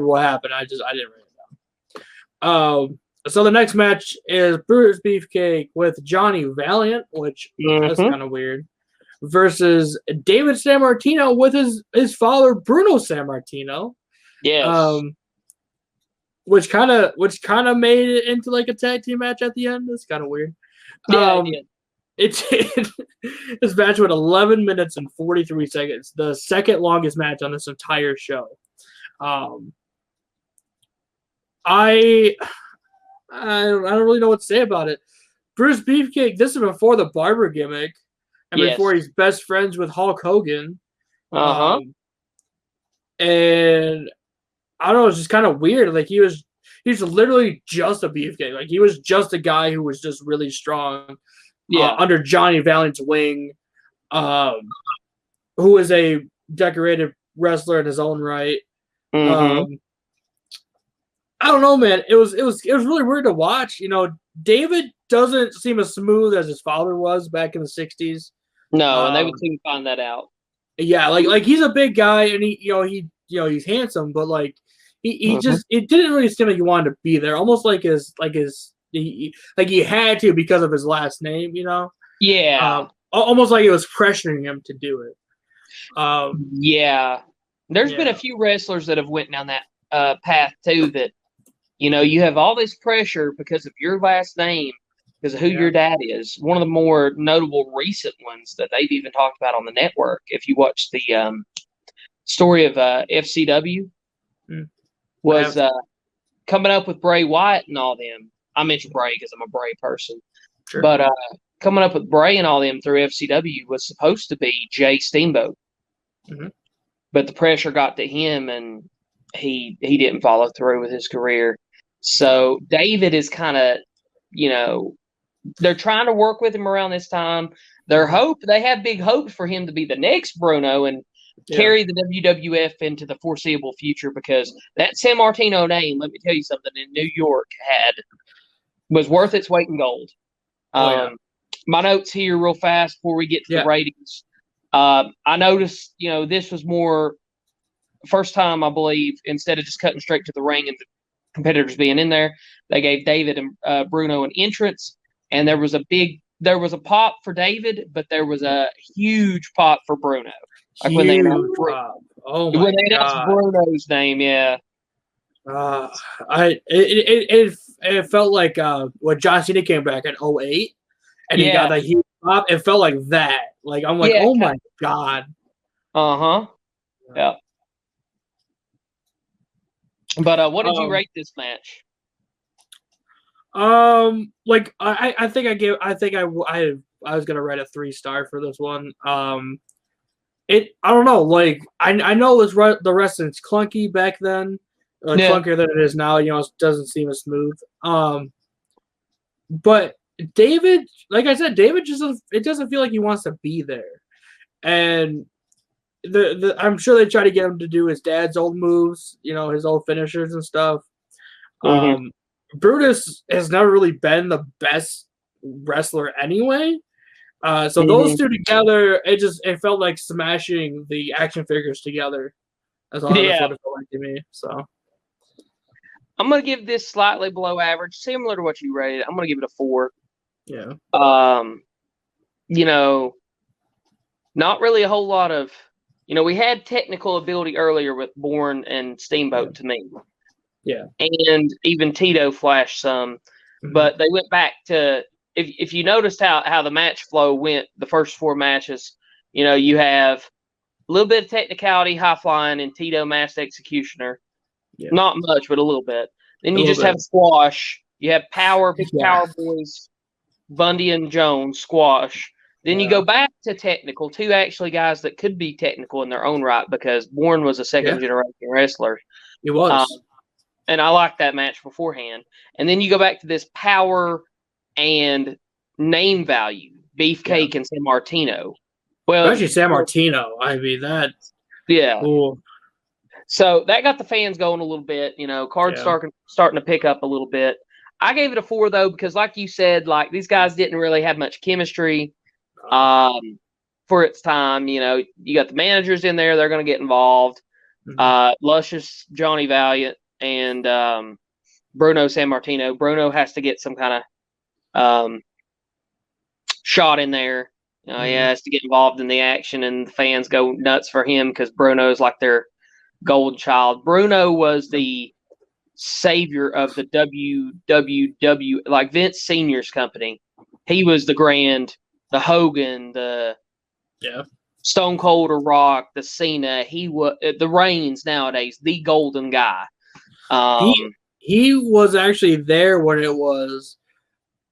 Speaker 1: what happened. I didn't write it down. So the next match is Brutus Beefcake with Johnny Valiant, which that's kind of weird, versus David Sammartino with his father Bruno Sammartino.
Speaker 2: Yes.
Speaker 1: Which kind of made it into like a tag team match at the end. That's kind of weird.
Speaker 2: Yeah, it did.
Speaker 1: This match went 11 minutes and 43 seconds, the second longest match on this entire show. I don't really know what to say about it. Bruce Beefcake, this is before the barber gimmick, and before he's best friends with Hulk Hogan. And I don't know, it's just kind of weird. Like he's literally just a beefcake. Like he was just a guy who was just really strong. Under Johnny Valiant's wing, who is a decorated wrestler in his own right. I don't know, man. It was really weird to watch. You know, David doesn't seem as smooth as his father was back in the 60s.
Speaker 2: No, and they would soon find that out.
Speaker 1: Yeah, like he's a big guy, and he's handsome, but like he just, it didn't really seem like he wanted to be there. Almost like he had to because of his last name, you know.
Speaker 2: Yeah.
Speaker 1: Almost like it was pressuring him to do it.
Speaker 2: There's been a few wrestlers that have went down that path too. That you have all this pressure because of your last name, because of who your dad is. One of the more notable recent ones that they've even talked about on the network, if you watch the story of FCW, was coming up with Bray Wyatt and all them. I mentioned Bray because I'm a Bray person.
Speaker 1: Sure.
Speaker 2: But coming up with Bray and all them through FCW was supposed to be Jay Steamboat. But the pressure got to him, and he didn't follow through with his career. So David is kind of, they're trying to work with him around this time. They have big hopes for him to be the next Bruno and carry the WWF into the foreseeable future, because that San Martino name, let me tell you something, in New York was worth its weight in gold. My notes here real fast before we get to the ratings. I noticed, this was more first time, I believe, instead of just cutting straight to the ring and the competitors being in there, they gave David and Bruno an entrance, and there was a pop for David, but there was a huge pop for Bruno. Like when they announced Bruno's name,
Speaker 1: it felt like when John Cena came back in 2008 and he got that huge pop. It felt like that. Like I'm like, oh my god.
Speaker 2: Yeah. But what did you rate this match?
Speaker 1: Like I think I was gonna rate a 3-star for this one. I don't know. Like I know the wrestling's clunky back then, clunkier than it is now. It doesn't seem as smooth. But David, like I said, David it doesn't feel like he wants to be there, and I'm sure they try to get him to do his dad's old moves, his old finishers and stuff. Brutus has never really been the best wrestler anyway. So those two together, it felt like smashing the action figures together. That's what it felt like to me. So
Speaker 2: I'm gonna give this slightly below average, similar to what you rated. I'm gonna give it a 4.
Speaker 1: Yeah.
Speaker 2: Not really a whole lot of, we had technical ability earlier with Bourne and Steamboat to me.
Speaker 1: Yeah.
Speaker 2: And even Tito flashed some, but they went back to, if you noticed how the match flow went, the first 4 matches, you have a little bit of technicality, high flying, and Tito masked executioner. Yeah. Not much, but a little bit. Then you just have squash. You have power, big power boys, Bundy and Jones, squash. Then you go back to technical, 2 actually guys that could be technical in their own right, because Bourne was a second generation wrestler.
Speaker 1: He was.
Speaker 2: And I liked that match beforehand. And then you go back to this power and name value, Beefcake and San Martino. Well,
Speaker 1: especially San Martino. I mean, that.
Speaker 2: Yeah.
Speaker 1: Cool.
Speaker 2: So that got the fans going a little bit. Cards starting to pick up a little bit. I gave it a 4 though, because like you said, like these guys didn't really have much chemistry for its time. You got the managers in there; they're going to get involved. Luscious Johnny Valiant and Bruno Sammartino. Bruno has to get some kind of shot in there. He has to get involved in the action, and the fans go nuts for him because Bruno's like their golden child. Bruno was the savior of the WWW, like Vince Senior's company. He was the grand Hogan, the
Speaker 1: Yeah.
Speaker 2: Stone Cold or Rock, the Cena. He was the Reigns nowadays, the golden guy.
Speaker 1: He was actually there when it was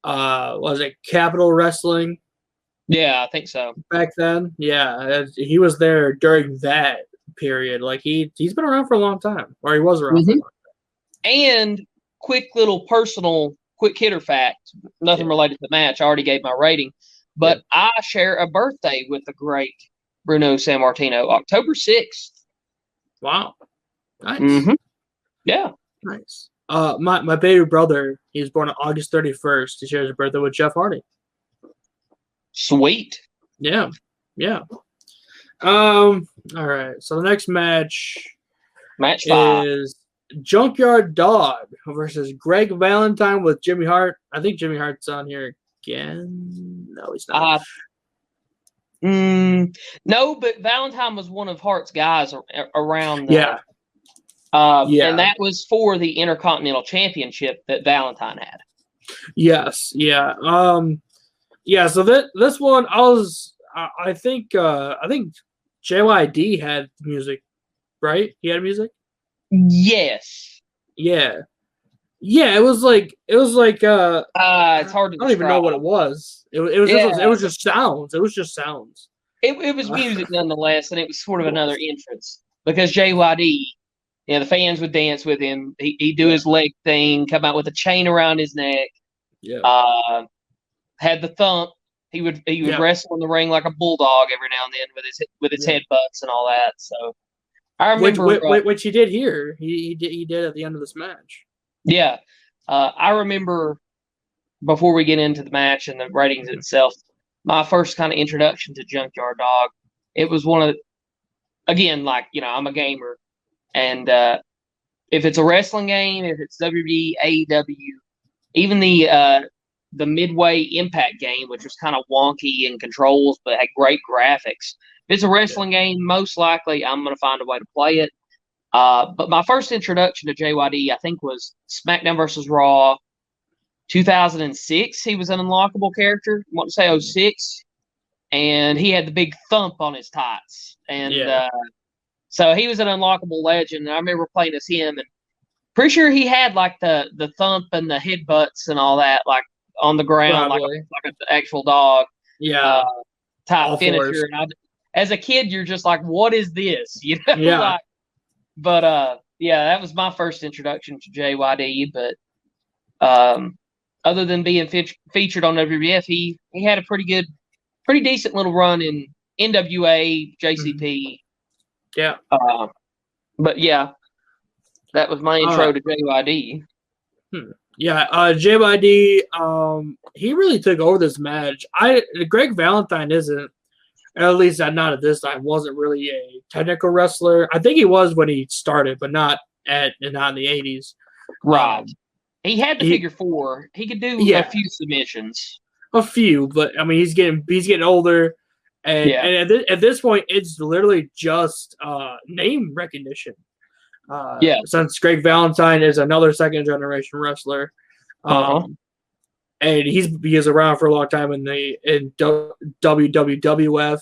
Speaker 1: it Capital Wrestling?
Speaker 2: Yeah, I think so.
Speaker 1: Back then, yeah, he was there during that period. Like he's been around for a long time, or he was around for a long time.
Speaker 2: And quick little personal quick hitter fact, nothing related to the match. I already gave my rating, but I share a birthday with the great Bruno Sammartino, October 6th.
Speaker 1: Wow, nice.
Speaker 2: Mm-hmm. Yeah,
Speaker 1: nice. My baby brother, he was born on August 31st. He shares a birthday with Jeff Hardy.
Speaker 2: Sweet.
Speaker 1: Yeah. All right. So the next match
Speaker 2: 5
Speaker 1: is Junkyard Dog versus Greg Valentine with Jimmy Hart. I think Jimmy Hart's on here again. No, he's not.
Speaker 2: No, but Valentine was one of Hart's guys around. And that was for the Intercontinental Championship that Valentine had.
Speaker 1: Yes. Yeah. So this one, I think JYD had music, right? He had music.
Speaker 2: Yes.
Speaker 1: Yeah. It was like
Speaker 2: it's hard to
Speaker 1: I don't even know what it was. It was just sounds. It was just sounds.
Speaker 2: It was music nonetheless, and it was sort of another entrance because JYD, the fans would dance with him. He'd do his leg thing, come out with a chain around his neck.
Speaker 1: Yeah.
Speaker 2: Had the thump. He would wrestle in the ring like a bulldog every now and then with his headbutts and all that. So I remember
Speaker 1: which he did here. He did at the end of this match.
Speaker 2: Yeah, I remember before we get into the match and the ratings itself, my first kind of introduction to Junkyard Dog. It was one of again, I'm a gamer, and if it's a wrestling game, if it's WWE, AEW, even the Midway Impact game, which was kind of wonky in controls but had great graphics. If it's a wrestling game, most likely I'm going to find a way to play it. But my first introduction to JYD, I think, was SmackDown vs. Raw 2006. He was an unlockable character. I want to say 06. And he had the big thump on his tights. And so he was an unlockable legend. And I remember playing as him. And pretty sure he had like the thump and the headbutts and all that, like on the ground, like an actual dog.
Speaker 1: Yeah.
Speaker 2: Type finisher. And as a kid, you're just like, what is this? Yeah. But that was my first introduction to JYD. But other than being featured on WWF, he had a pretty decent little run in NWA, JCP.
Speaker 1: Yeah.
Speaker 2: But yeah, that was my intro to JYD.
Speaker 1: Yeah, JYD, he really took over this match. Greg Valentine isn't, at least not at this time, wasn't really a technical wrestler. I think he was when he started, but not in the 80s.
Speaker 2: Right. He had the figure four. He could do a few submissions.
Speaker 1: A few, but I mean he's getting older, and at this point it's literally just name recognition. Since Greg Valentine is another second generation wrestler, and he is around for a long time in WWF.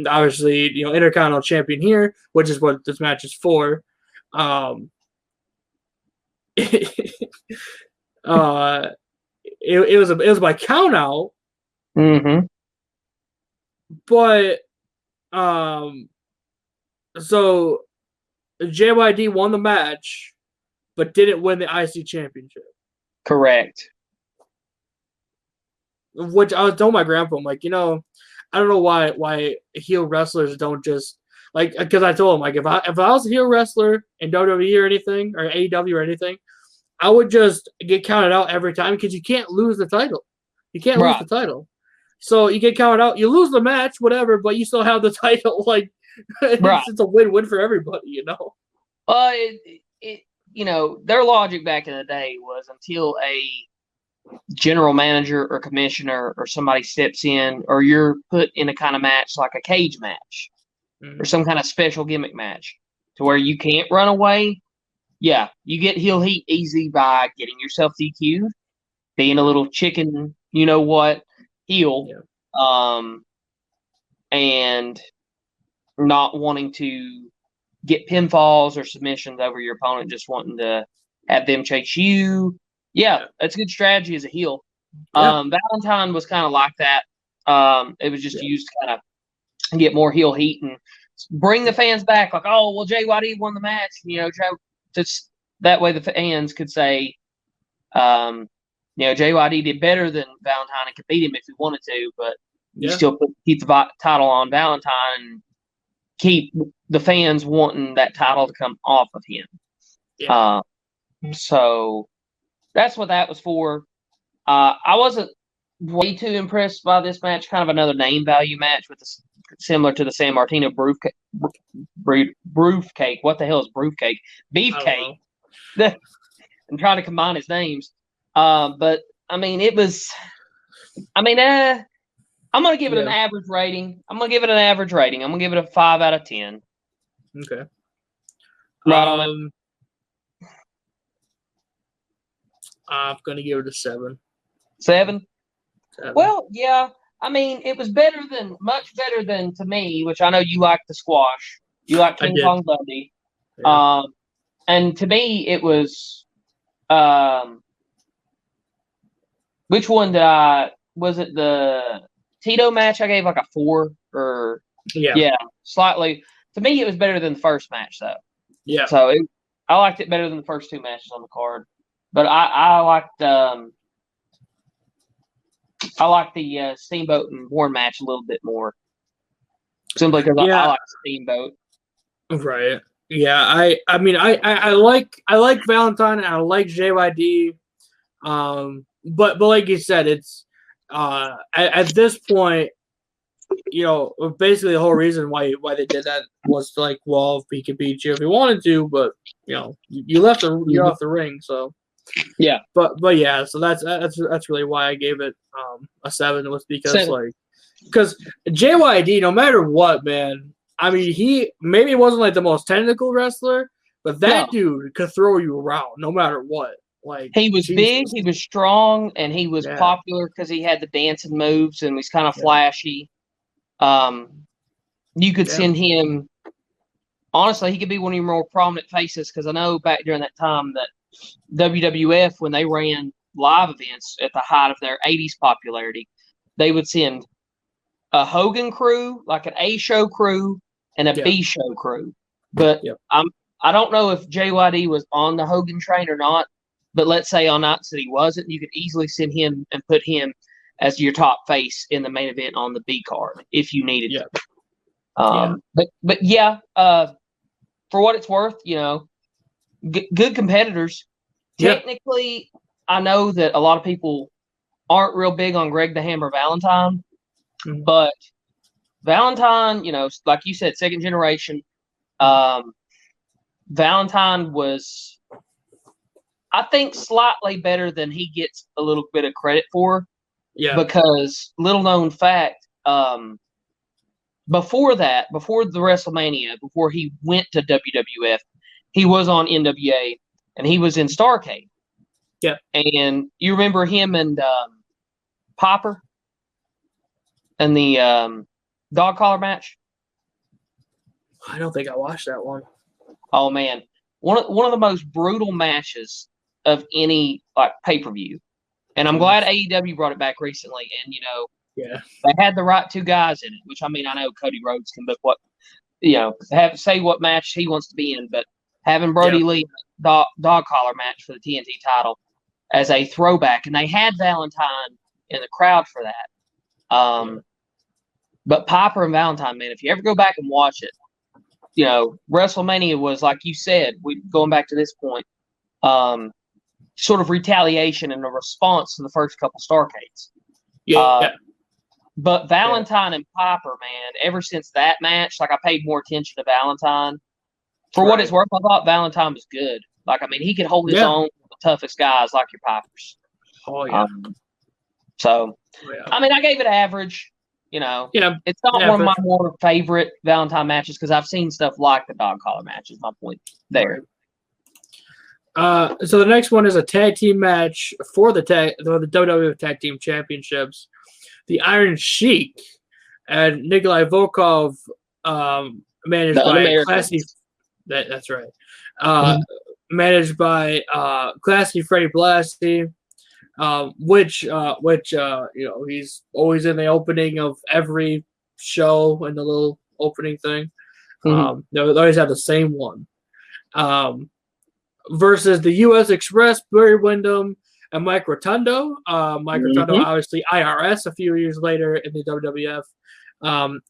Speaker 1: Obviously, Intercontinental Champion here, which is what this match is for. It was by count out.
Speaker 2: Mm-hmm.
Speaker 1: But so JYD won the match, but didn't win the IC championship.
Speaker 2: Correct.
Speaker 1: Which I was telling my grandpa, I'm like, I don't know why heel wrestlers don't just because I told him if I was a heel wrestler in WWE or anything or AEW or anything, I would just get counted out every time because you can't lose the title. You can't lose the title. So you get counted out, you lose the match, whatever, but you still have the title. It's a win-win for everybody,
Speaker 2: Their logic back in the day was until a general manager or commissioner or somebody steps in, or you're put in a kind of match like a cage match or some kind of special gimmick match to where you can't run away. Yeah, you get heel heat easy by getting yourself DQ'd, being a little chicken you know what heel,
Speaker 1: Yeah.
Speaker 2: And not wanting to get pinfalls or submissions over your opponent, just wanting to have them chase you. Yeah, that's a good strategy as a heel.
Speaker 1: Yeah.
Speaker 2: Valentine was kind of like that. It was just used to kind of get more heel heat and bring the fans back. Like, oh, well, JYD won the match. Just that way the fans could say, JYD did better than Valentine and could beat him if he wanted to, but you still keep the title on Valentine and keep the fans wanting that title to come off of him.
Speaker 1: Yeah.
Speaker 2: So that's what that was for. I wasn't way too impressed by this match. Kind of another name value match with similar to the San Martino Beefcake. What the hell is Beefcake? Beefcake. I'm trying to combine his names. But I mean, it was. I mean, I'm gonna give it an average rating. I'm gonna give it a 5 out of 10.
Speaker 1: Okay.
Speaker 2: Right on.
Speaker 1: I'm gonna give it a 7.
Speaker 2: 7? Well, yeah. I mean, it was much better than to me, which I know you like the squash. You like King Kong Bundy. Yeah. And to me, it was. Which one was it the Tito match? I gave like a 4 or slightly. To me, it was better than the first match though.
Speaker 1: Yeah.
Speaker 2: So I liked it better than the first 2 matches on the card. But I liked the Steamboat and Warren match a little bit more. Simply because I like Steamboat. Right.
Speaker 1: Yeah. I mean I like Valentine and I like JYD. But like you said, it's at this point, basically the whole reason why they did that was like, well, he could beat you if he wanted to, but you're off the ring, so
Speaker 2: yeah.
Speaker 1: But yeah, so that's really why I gave it a 7 was because JYD, no matter what, man. I mean, he maybe wasn't like the most technical wrestler, but that dude could throw you around no matter what. Like
Speaker 2: he was big, he was strong, and he was popular because he had the dancing moves and was kind of flashy. You could send him. Honestly, he could be one of your more prominent faces because I know back during that time that WWF, when they ran live events at the height of their 80s popularity, they would send a Hogan crew, like an A show crew, and a B show crew. But I don't know if JYD was on the Hogan train or not. But let's say on nights that he wasn't, you could easily send him and put him as your top face in the main event on the B card if you needed to. But for what it's worth, good competitors. Technically, I know that a lot of people aren't real big on Greg the Hammer Valentine, but Valentine, like you said, second generation. Valentine was, I think, slightly better than he gets a little bit of credit for. Yeah. Because, little known fact, before the WrestleMania, before he went to WWF, he was on NWA and he was in Starrcade. Yeah. And you remember him and Popper and the dog collar match?
Speaker 1: I don't think I watched that one.
Speaker 2: Oh man. One of the most brutal matches of any pay-per-view. And I'm glad AEW brought it back recently. And they had the right 2 guys in it, which I know Cody Rhodes can book say what match he wants to be in, but having Brody Lee dog collar match for the TNT title as a throwback, and they had Valentine in the crowd for that. But Piper and Valentine, man, if you ever go back and watch it, WrestleMania was, like you said, going back to this point, sort of retaliation and a response to the first couple Starrcades. But Valentine and Piper, man, ever since that match, I paid more attention to Valentine. For what it's worth, I thought Valentine was good. He could hold his own with the toughest guys like your Pipers.
Speaker 1: Oh, yeah.
Speaker 2: I gave it average. It's not one of my more favorite Valentine matches because I've seen stuff like the dog collar match is my point there.
Speaker 1: So the next one is a tag team match for the WWF Tag Team Championships. The Iron Sheik and Nikolai Volkov, managed by Classy. That's right. Managed by Classy Freddie Blassie, which he's always in the opening of every show in the little opening thing. They always have the same one. Versus the U.S. Express, Barry Windham and Mike Rotundo. Mike Rotundo, obviously IRS a few years later in the WWF.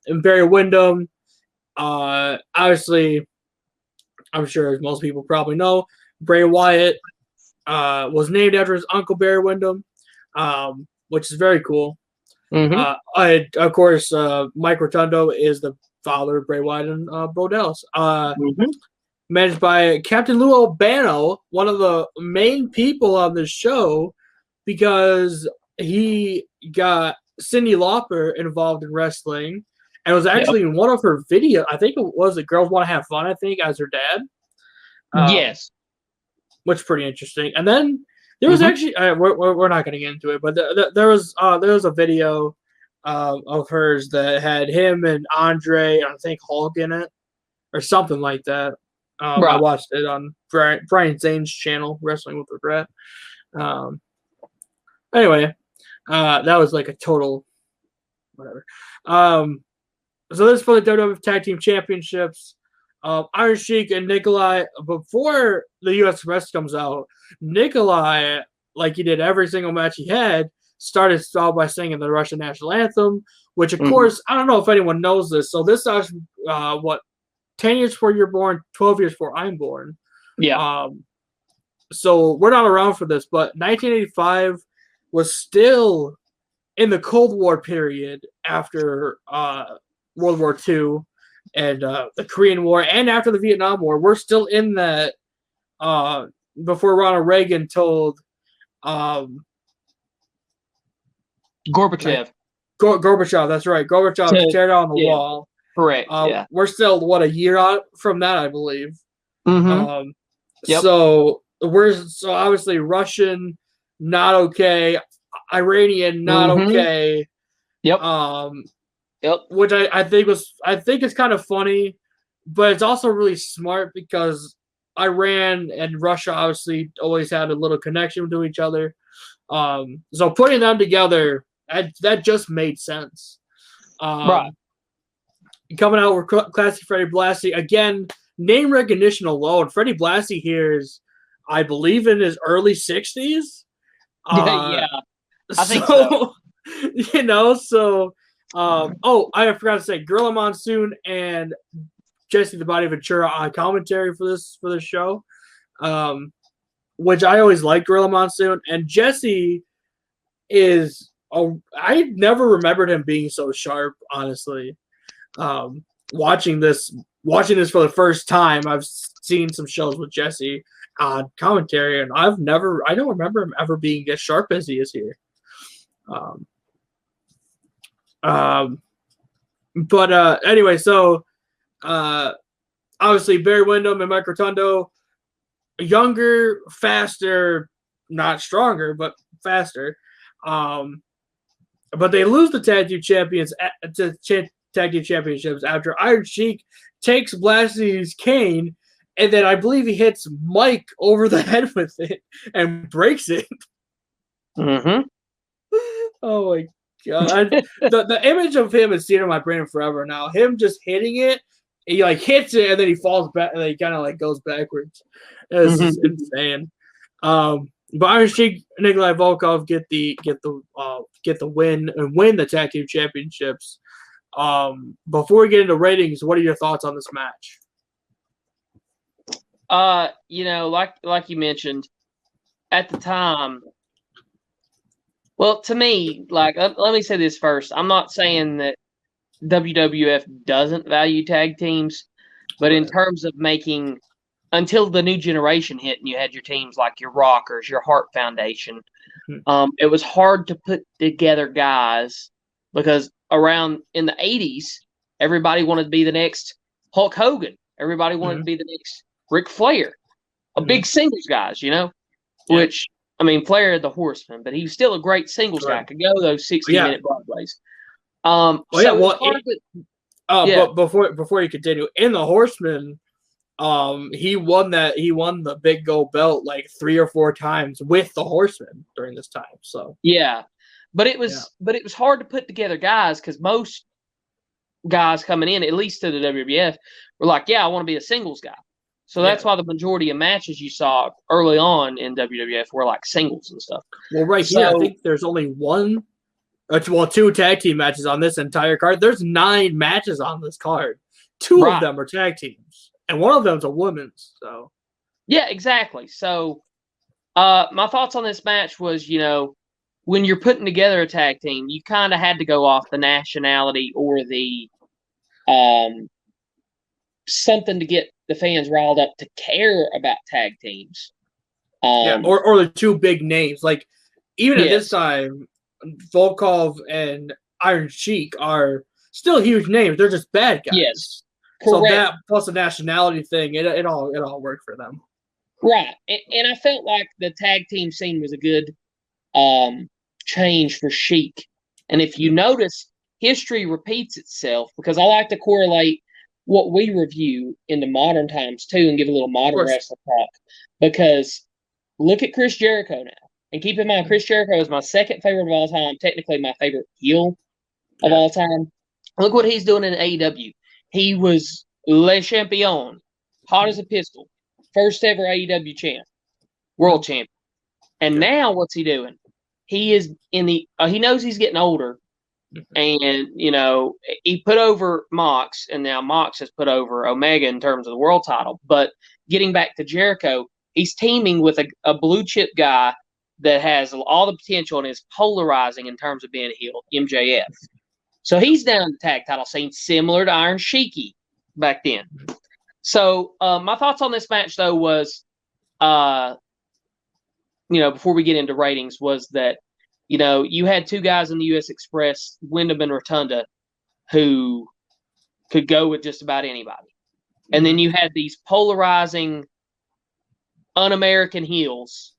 Speaker 1: And Barry Windham, obviously, I'm sure most people probably know, Bray Wyatt was named after his uncle Barry Windham, which is very cool. Of course, Mike Rotundo is the father of Bray Wyatt and Bo Dallas. Managed by Captain Lou Albano, one of the main people on the show, because he got Cyndi Lauper involved in wrestling and was actually in one of her videos. I think it was the Girls Want to Have Fun, I think, as her dad.
Speaker 2: Yes.
Speaker 1: Which is pretty interesting. And then there was actually, we're not going to get into it, but there was a video of hers that had him and Andre, I think Hulk in it, or something like that. I watched it on Brian Zane's channel, Wrestling with Regret. Anyway, that was like a total whatever. So this is for the WWF Tag Team Championships. Iron Sheik and Nikolai, before the U.S. Express comes out, Nikolai, like he did every single match he had, started out by singing the Russian national anthem, which, of course, I don't know if anyone knows this. So this is, 10 years before you're born, 12 years before I'm born.
Speaker 2: Yeah.
Speaker 1: So we're not around for this, but 1985 was still in the Cold War period after World War II and the Korean War, and after the Vietnam War. We're still in that before Ronald Reagan told
Speaker 2: Gorbachev.
Speaker 1: Gorbachev, that's right. Gorbachev to tear down the wall.
Speaker 2: Correct. Yeah.
Speaker 1: We're still a year out from that, I believe.
Speaker 2: Yep.
Speaker 1: So obviously Russian not okay, Iranian not okay.
Speaker 2: Yep.
Speaker 1: Which I think is kind of funny, but it's also really smart because Iran and Russia obviously always had a little connection to each other. So putting them together, that just made sense.
Speaker 2: Right.
Speaker 1: Coming out with Classy Freddie Blassie. Again, name recognition alone. Freddie Blassie here is, I believe, in his early 60s.
Speaker 2: Yeah. I think so.
Speaker 1: I forgot to say, Gorilla Monsoon and Jesse the Body Ventura on commentary for this show, which I always liked Gorilla Monsoon. And Jesse is, I never remembered him being so sharp, honestly. Watching this for the first time, I've seen some shows with Jesse on commentary, and I don't remember him ever being as sharp as he is here. Anyway, so obviously Barry Windham and Mike Rotundo, younger, faster, not stronger, but faster. But they lose the tag team tag team championships after Iron Sheik takes Blassie's cane, and then I believe he hits Mike over the head with it and breaks it. Oh my god! The image of him is seen in my brain forever now. Him just hitting it, he like hits it and then he falls back and he kind of like goes backwards. It's insane. But Iron Sheik, Nikolai Volkov get the win and win the tag team championships. Before we get into ratings, what are your thoughts on this match?
Speaker 2: Like you mentioned, at the time, well, to me, like, let me say this first. I'm not saying that WWF doesn't value tag teams, but in terms of making, until the new generation hit and you had your teams like your Rockers, your Hart Foundation, it was hard to put together guys because around in the 80s, everybody wanted to be the next Hulk Hogan. Everybody wanted to be the next Ric Flair. big singles guys, which, I mean, Flair had the Horseman, but he was still a great singles guy. Could go those 60-minute Broadways. But
Speaker 1: before you continue, in the Horseman, he won the big gold belt like 3 or 4 times with the Horseman during this time. So
Speaker 2: but it was hard to put together guys because most guys coming in, at least to the WWF, were like, I want to be a singles guy. So that's why the majority of matches you saw early on in WWF were like singles and stuff.
Speaker 1: Well, here, I think there's only 2 tag team matches on this entire card. There's 9 matches on this card. 2 of them are tag teams, and one of them's a women's. So,
Speaker 2: yeah, exactly. So, my thoughts on this match was, when you're putting together a tag team, you kind of had to go off the nationality or the something to get the fans riled up to care about tag teams.
Speaker 1: Or the 2 big names. Like, even at this time, Volkov and Iron Sheik are still huge names. They're just bad guys.
Speaker 2: Yes,
Speaker 1: correct. So that plus the nationality thing, it all worked for them.
Speaker 2: Right, and I felt like the tag team scene was a good change for Sheik. And if you notice, history repeats itself because I like to correlate what we review into modern times too and give a little modern wrestling talk. Because look at Chris Jericho now. And keep in mind, Chris Jericho is my second favorite of all time, technically my favorite heel of all time. Look what he's doing in AEW. He was Le Champion, hot as a pistol, first ever AEW champ, world champion. And now what's he doing? He is he knows he's getting older. And, he put over Mox, and now Mox has put over Omega in terms of the world title. But getting back to Jericho, he's teaming with a blue chip guy that has all the potential and is polarizing in terms of being a heel, MJF. So he's down the tag title scene, similar to Iron Sheik back then. So my thoughts on this match, though, was, before we get into ratings, was that, you had 2 guys in the U.S. Express, Wyndham and Rotunda, who could go with just about anybody. And then you had these polarizing, un-American heels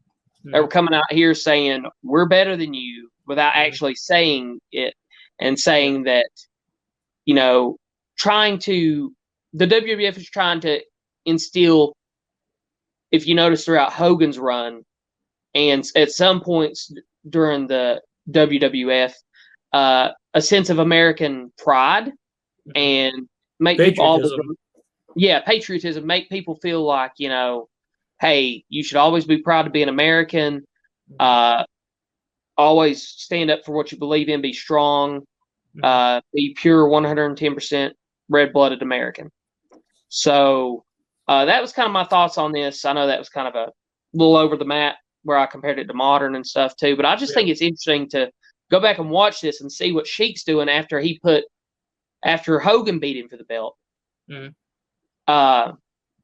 Speaker 2: that were coming out here saying, we're better than you, without actually saying it, and saying that, the WWF is trying to instill, if you notice throughout Hogan's run, and at some points during the WWF, a sense of American pride and make
Speaker 1: patriotism.
Speaker 2: Patriotism, make people feel like, hey, you should always be proud to be an American, always stand up for what you believe in, be strong, be pure 110% red-blooded American. So that was kind of my thoughts on this. I know that was kind of a little over the map where I compared it to modern and stuff too, but I just think it's interesting to go back and watch this and see what Sheik's doing after Hogan beat him for the belt.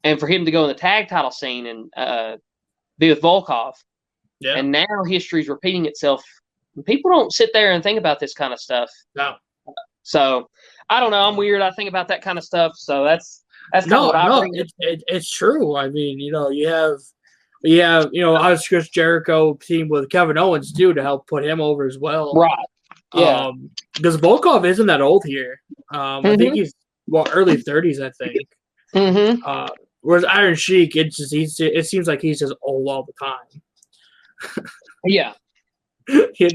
Speaker 2: And for him to go in the tag title scene and be with Volkov. Yeah. And now history's repeating itself. People don't sit there and think about this kind of stuff.
Speaker 1: No.
Speaker 2: So I don't know. I'm weird. I think about that kind of stuff. So that's kind of what I think.
Speaker 1: It's true. I mean, you have I was Chris Jericho teamed with Kevin Owens too to help put him over as well.
Speaker 2: Right. Yeah.
Speaker 1: Because Volkov isn't that old here. I think he's early 30s, I think. Whereas Iron Sheik, it seems like he's just old all the time.
Speaker 2: Yeah.
Speaker 1: But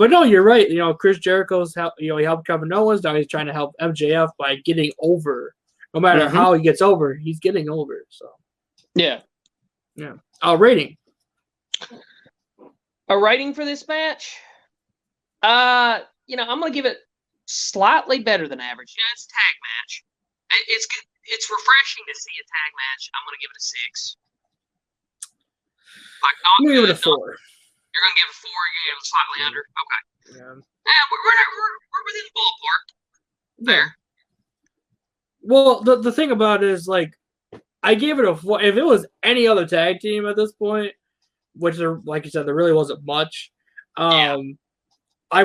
Speaker 1: no, you're right. Chris Jericho's he helped Kevin Owens. Now he's trying to help MJF by getting over. No matter how he gets over, he's getting over. So.
Speaker 2: Yeah.
Speaker 1: Yeah. Rating.
Speaker 2: A rating for this match? I'm going to give it slightly better than average. Yeah, it's a tag match. It's good. It's refreshing to see a tag match. I'm going to give it a 6. Like not
Speaker 1: I'm going to give it a 4.
Speaker 2: You're going to give it a 4. You're going to give it slightly under. Okay. Yeah. We're within the ballpark. There.
Speaker 1: Well, the thing about it is, like, I gave it a 4. If it was any other tag team at this point, which like you said, there really wasn't much, I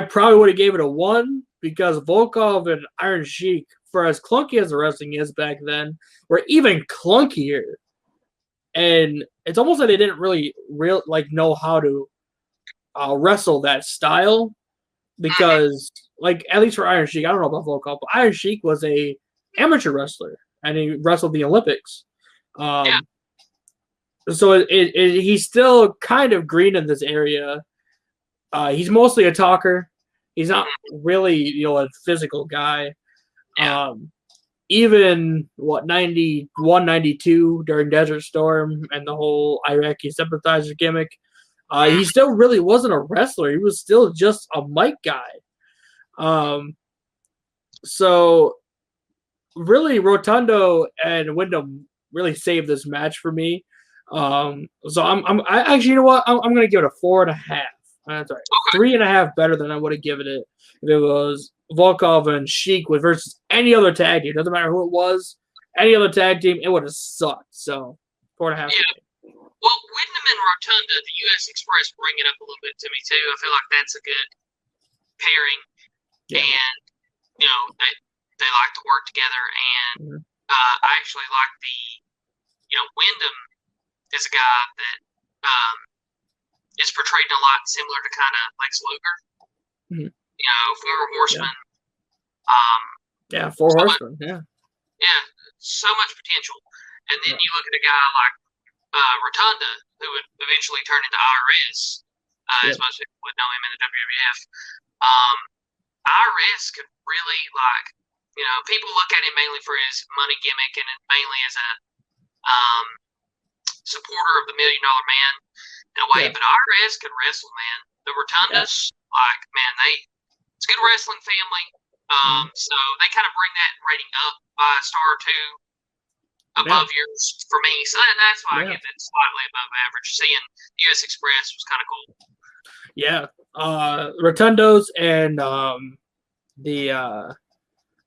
Speaker 1: probably would have gave it a 1 because Volkov and Iron Sheik, for as clunky as the wrestling is back then, were even clunkier and it's almost like they didn't really know how to wrestle that style because, like, at least for Iron Sheik, I don't know about Volkov, but Iron Sheik was a amateur wrestler and he wrestled the Olympics. So he's still kind of green in this area. He's mostly a talker. He's not really, a physical guy. Even 91, 92 during Desert Storm and the whole Iraqi sympathizer gimmick, he still really wasn't a wrestler. He was still just a mic guy. So really, Rotundo and Wyndham really saved this match for me. So I actually, you know what? I'm gonna give it a 4.5. That's right, 3.5 better than I would have given it if it was Volkov and Sheik versus any other tag team. Doesn't matter who it was, any other tag team, it would have sucked. So 4.5.
Speaker 2: Yeah. Well, Wyndham and Rotunda, the U.S. Express, bring it up a little bit to me too. I feel like that's a good pairing, and they like to work together. And I actually like Wyndham is a guy that is portrayed a lot similar to kind of Lex Luger. Former Horseman.
Speaker 1: Four Horsemen.
Speaker 2: Yeah, so much potential. And then you look at a guy like Rotunda, who would eventually turn into IRS, as most people would know him in the WWF. IRS could really, people look at him mainly for his money gimmick and mainly as a supporter of the $1 Million Man in a way, but IRS could wrestle, man. The Rotundas, it's a good wrestling family. So they kind of bring that rating up by a star or two above yours for me. So that's why I give it slightly above average. Seeing U.S. Express was kind of cool. Yeah.
Speaker 1: Rotundos and the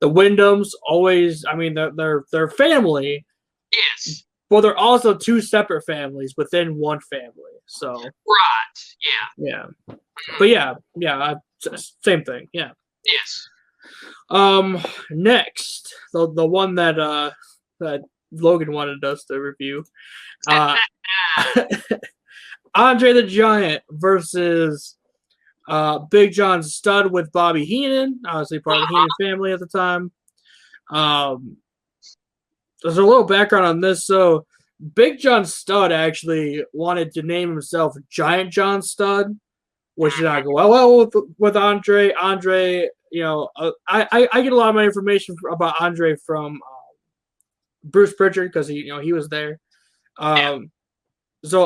Speaker 1: Wyndhams always, I mean, they're family.
Speaker 2: Yes.
Speaker 1: Well, they're also two separate families within one family. So
Speaker 2: right. Yeah.
Speaker 1: But same thing. Yeah.
Speaker 2: Yes.
Speaker 1: Next, the one that Logan wanted us to review, Andre the Giant versus Big John Studd with Bobby Heenan, obviously part of the Heenan family at the time. There's a little background on this. So Big John Studd actually wanted to name himself Giant John Studd, which did not go well with Andre. Andre, I get a lot of my information about Andre from Bruce Pritchard because he was there. So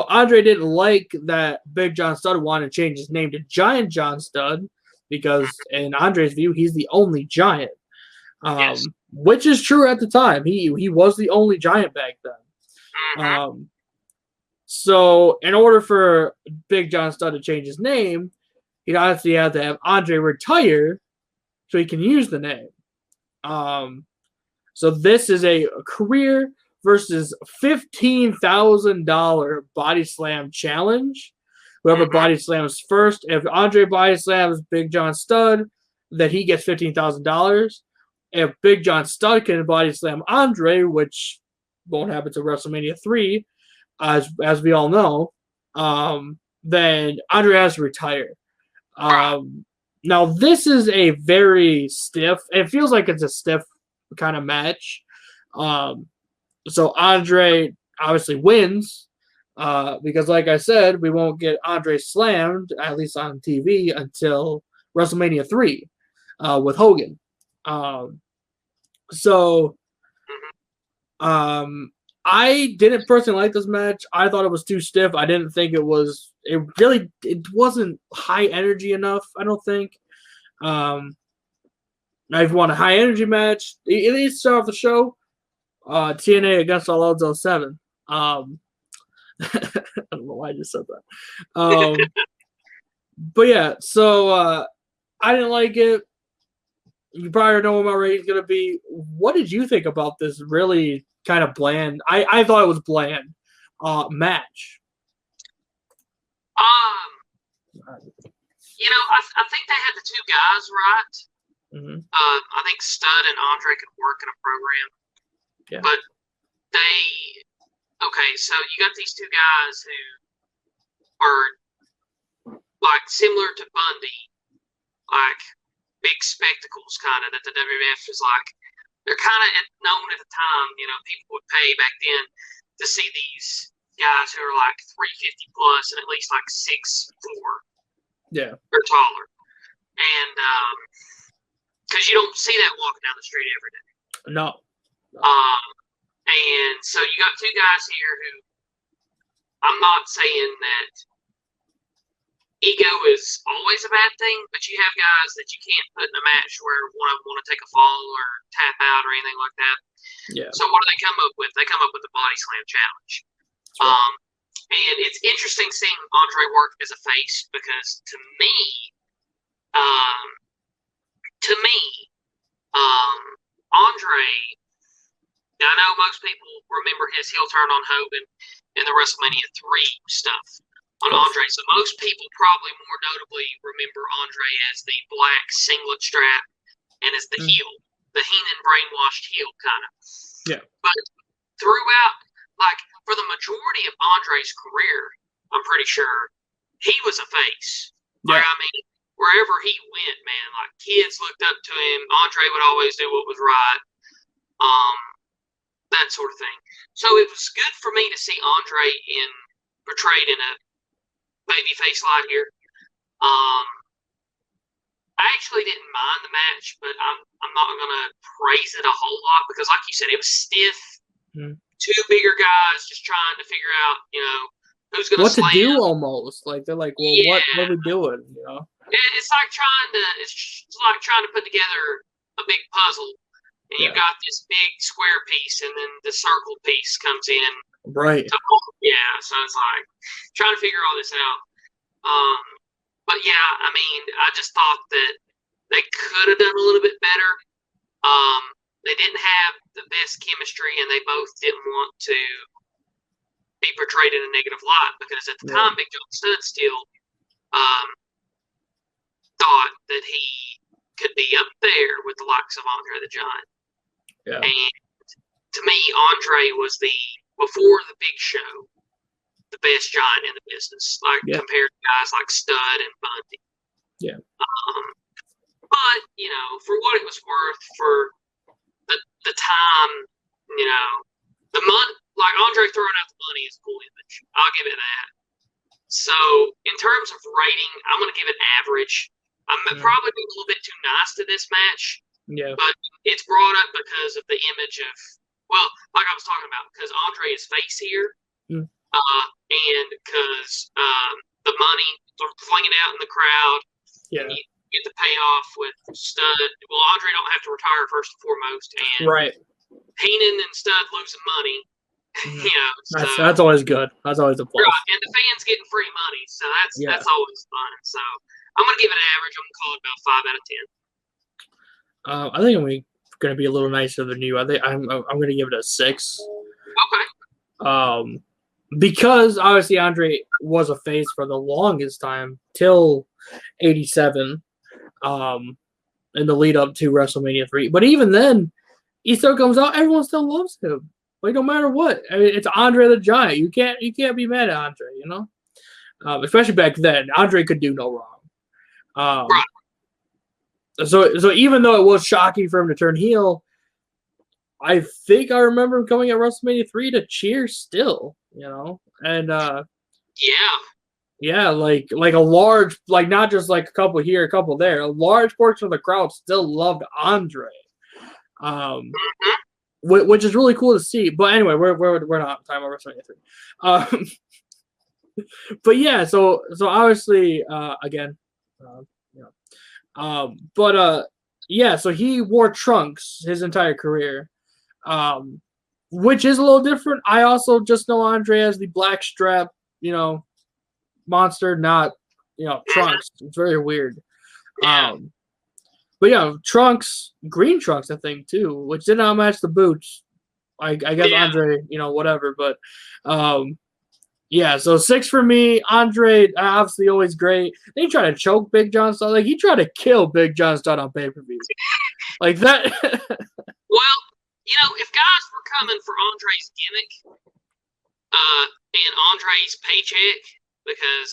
Speaker 1: Andre didn't like that Big John Studd wanted to change his name to Giant John Studd because in Andre's view, he's the only giant. Which is true at the time. He was the only giant back then. So in order for Big John Studd to change his name, he'd obviously have to have Andre retire so he can use the name. So this is a career versus $15,000 body slam challenge. Whoever body slams first, if Andre body slams Big John Studd, then he gets $15,000. If Big John Studd can body slam Andre, which won't happen to WrestleMania 3, as we all know, then Andre has to retire. Now, this is a very stiff, it feels like it's a stiff kind of match. So Andre obviously wins because, like I said, we won't get Andre slammed, at least on TV, until WrestleMania 3 with Hogan. I didn't personally like this match. I thought it was too stiff. I didn't think it wasn't high energy enough, I don't think. Now, if you want a high energy match, it needs to start off the show. TNA against All Odds 07. I don't know why I just said that. But yeah, so I didn't like it. You probably know what my rating's going to be. What did you think about this really kind of bland? I thought it was bland match.
Speaker 2: I think they had the two guys right. I think Studd and Andre could work in a program, but okay, so you got these two guys who are like similar to Bundy, like big spectacles, kind of that the WWF is like. They're kind of known at the time. People would pay back then to see these guys who are like 350 plus and at least like 6'4", or taller, and because you don't see that walking down the street every day.
Speaker 1: No.
Speaker 2: And so you got two guys here who, I'm not saying that ego is always a bad thing, but you have guys that you can't put in a match where one of them want to take a fall or tap out or anything like that.
Speaker 1: Yeah.
Speaker 2: So what do they come up with? They come up with the Body Slam Challenge. Right. And it's interesting seeing Andre work as a face because to me, Andre, I know most people remember his heel turn on Hogan in the WrestleMania 3 stuff on Andre. So most people probably more notably remember Andre as the black singlet strap and as the heel, the Heenan brainwashed heel kind of.
Speaker 1: Yeah.
Speaker 2: But throughout, like for the majority of Andre's career, I'm pretty sure he was a face.
Speaker 1: Yeah.
Speaker 2: Like, I mean, wherever he went, man, like kids looked up to him. Andre would always do what was right. That sort of thing. So it was good for me to see Andre portrayed in a babyface light here. I actually didn't mind the match, but I'm not gonna praise it a whole lot because, like you said, it was stiff. Two bigger guys just trying to figure out, who's gonna
Speaker 1: what
Speaker 2: slam.
Speaker 1: To do almost. Like they're like, well, what are we doing?
Speaker 2: It's like trying to put together a big puzzle. And you've got this big square piece, and then the circle piece comes in.
Speaker 1: Right.
Speaker 2: Yeah, so it's like trying to figure all this out. But yeah, I mean, I just thought that they could have done a little bit better. They didn't have the best chemistry, and they both didn't want to be portrayed in a negative light because at the time, Big John Studd still thought that he could be up there with the likes of Andre the Giant.
Speaker 1: Yeah.
Speaker 2: And to me, Andre was before the Big Show, the best giant in the business, compared to guys like Studd and Bundy.
Speaker 1: Yeah.
Speaker 2: But, for what it was worth, for the time, the money, like Andre throwing out the money is a cool image. I'll give it that. So, in terms of rating, I'm going to give it average. I'm probably being a little bit too nice to this match.
Speaker 1: Yeah.
Speaker 2: But it's brought up because of the image of, like I was talking about, because Andre is face here, and because the money flinging out in the crowd,
Speaker 1: and
Speaker 2: you get the payoff with Studd. Well, Andre don't have to retire first and foremost, and Heenan and Studd losing money.
Speaker 1: That's always good. That's always a plus.
Speaker 2: Right, and the fans getting free money, so that's always fun. So I'm gonna give it an average. I'm gonna call it about 5 out of 10.
Speaker 1: I think I'm going to be a little nicer than you. I think I'm going to give it a 6.
Speaker 2: Okay.
Speaker 1: Because obviously Andre was a face for the longest time till '87, in the lead up to WrestleMania 3. But even then, he still comes out. Everyone still loves him. Like no matter what. I mean, it's Andre the Giant. You can't be mad at Andre. Especially back then, Andre could do no wrong.
Speaker 2: Right.
Speaker 1: So even though it was shocking for him to turn heel, I think I remember him coming at WrestleMania 3 to cheer still, and like a large, like not just like a couple here, a couple there, a large portion of the crowd still loved Andre, which is really cool to see. But anyway, we're not talking about WrestleMania 3. But yeah, so obviously again. So he wore trunks his entire career, which is a little different. I also just know Andre as the black strap, monster, not, trunks. It's very weird. But trunks, green trunks, I think too, which did not match the boots. I guess Andre, whatever, but, so 6 for me. Andre, obviously always great. They try to choke Big John Studd. Like, he tried to kill Big John Studd on pay-per-view. Like that.
Speaker 2: Well, if guys were coming for Andre's gimmick,
Speaker 4: and Andre's paycheck, because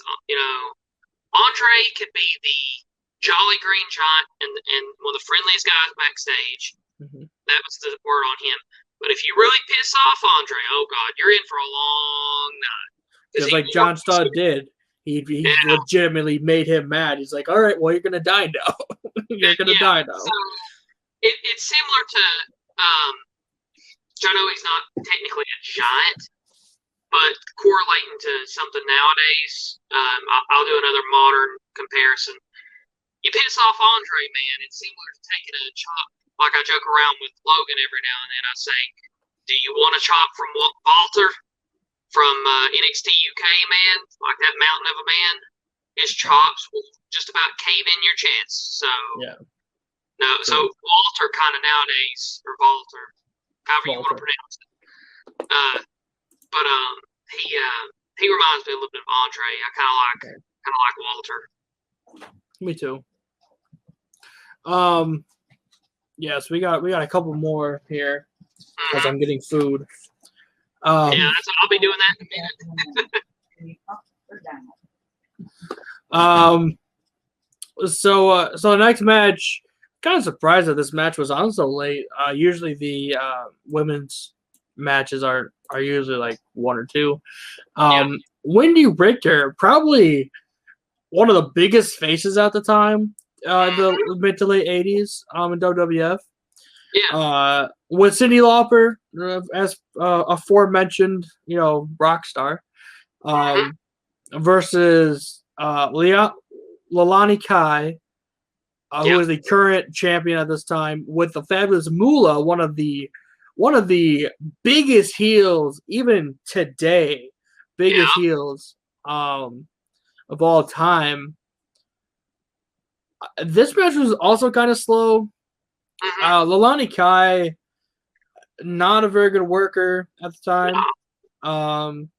Speaker 4: Andre could be the Jolly Green Giant and one of the friendliest guys backstage.
Speaker 1: Mm-hmm.
Speaker 4: That was the word on him. But if you really piss off Andre, oh God, you're in for a long night.
Speaker 1: Just like John Studd did. He legitimately made him mad. He's like, all right, well, you're going to die now. You're going to die now.
Speaker 4: So it's similar to, I know he's not technically a giant, but correlating to something nowadays, I'll do another modern comparison. You piss off Andre, man, it's similar to taking a chop. Like I joke around with Logan every now and then. I say, do you want a chop from Walter from NXT UK, man? Like that mountain of a man? His chops will just about cave in your chest. So,
Speaker 1: yeah.
Speaker 4: No, so Walter kind of nowadays, or Walter, however you want to pronounce it. But he reminds me a little bit of Andre. I kind of like Walter.
Speaker 1: Me too. Yes, we got a couple more here because I'm getting food.
Speaker 4: I'll be doing that in a minute.
Speaker 1: So the next match, kind of surprised that this match was on so late. Usually the women's matches are usually like 1 or 2. Wendy Richter, probably one of the biggest faces at the time, the mid to late 80s in WWF.
Speaker 4: Yeah.
Speaker 1: With Cyndi Lauper as aforementioned, rock star, versus Leilani Kai, who is the current champion at this time, with the fabulous Moolah, one of the biggest heels even today, heels of all time. This match was also kind of slow. Leilani Kai, not a very good worker at the time.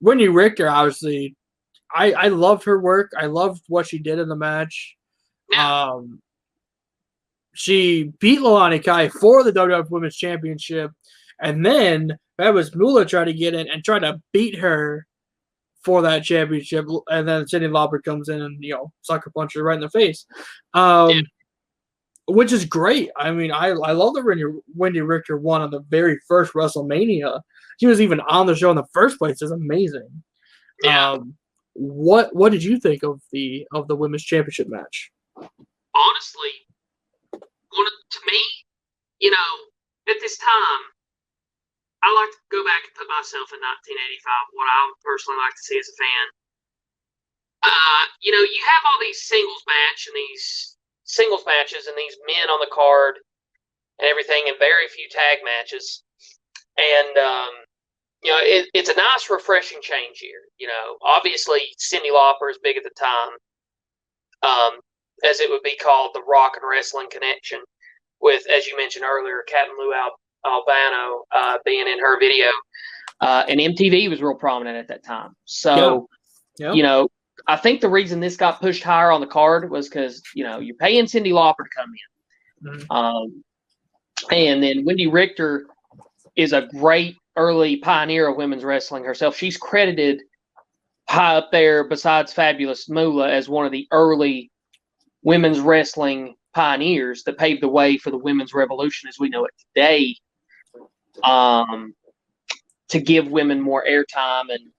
Speaker 1: Wendy Richter, obviously, I loved her work. I loved what she did in the match. She beat Leilani Kai for the WWF Women's Championship, and then Fabulous Moolah tried to get in and tried to beat her for that championship, and then Cyndi Lauper comes in and sucker punches her right in the face, which is great. I mean, I love that Wendy Richter won on the very first WrestleMania. She was even on the show in the first place. It's amazing. What did you think of the women's championship match?
Speaker 4: Honestly, to me, at this time, I like to go back and put myself in 1985, what I would personally like to see as a fan. You have all these singles matches and these men on the card and everything, and very few tag matches. And, it's a nice, refreshing change here. Obviously, Cyndi Lauper is big at the time, as it would be called, the Rock and Wrestling Connection, with, as you mentioned earlier, Captain Lou Albano being in her video. And MTV was real prominent at that time. So, I think the reason this got pushed higher on the card was because, you're paying Cyndi Lauper to come in. And then Wendy Richter is a great early pioneer of women's wrestling herself. She's credited high up there, besides Fabulous Moolah, as one of the early women's wrestling pioneers that paved the way for the women's revolution as we know it today, to give women more airtime and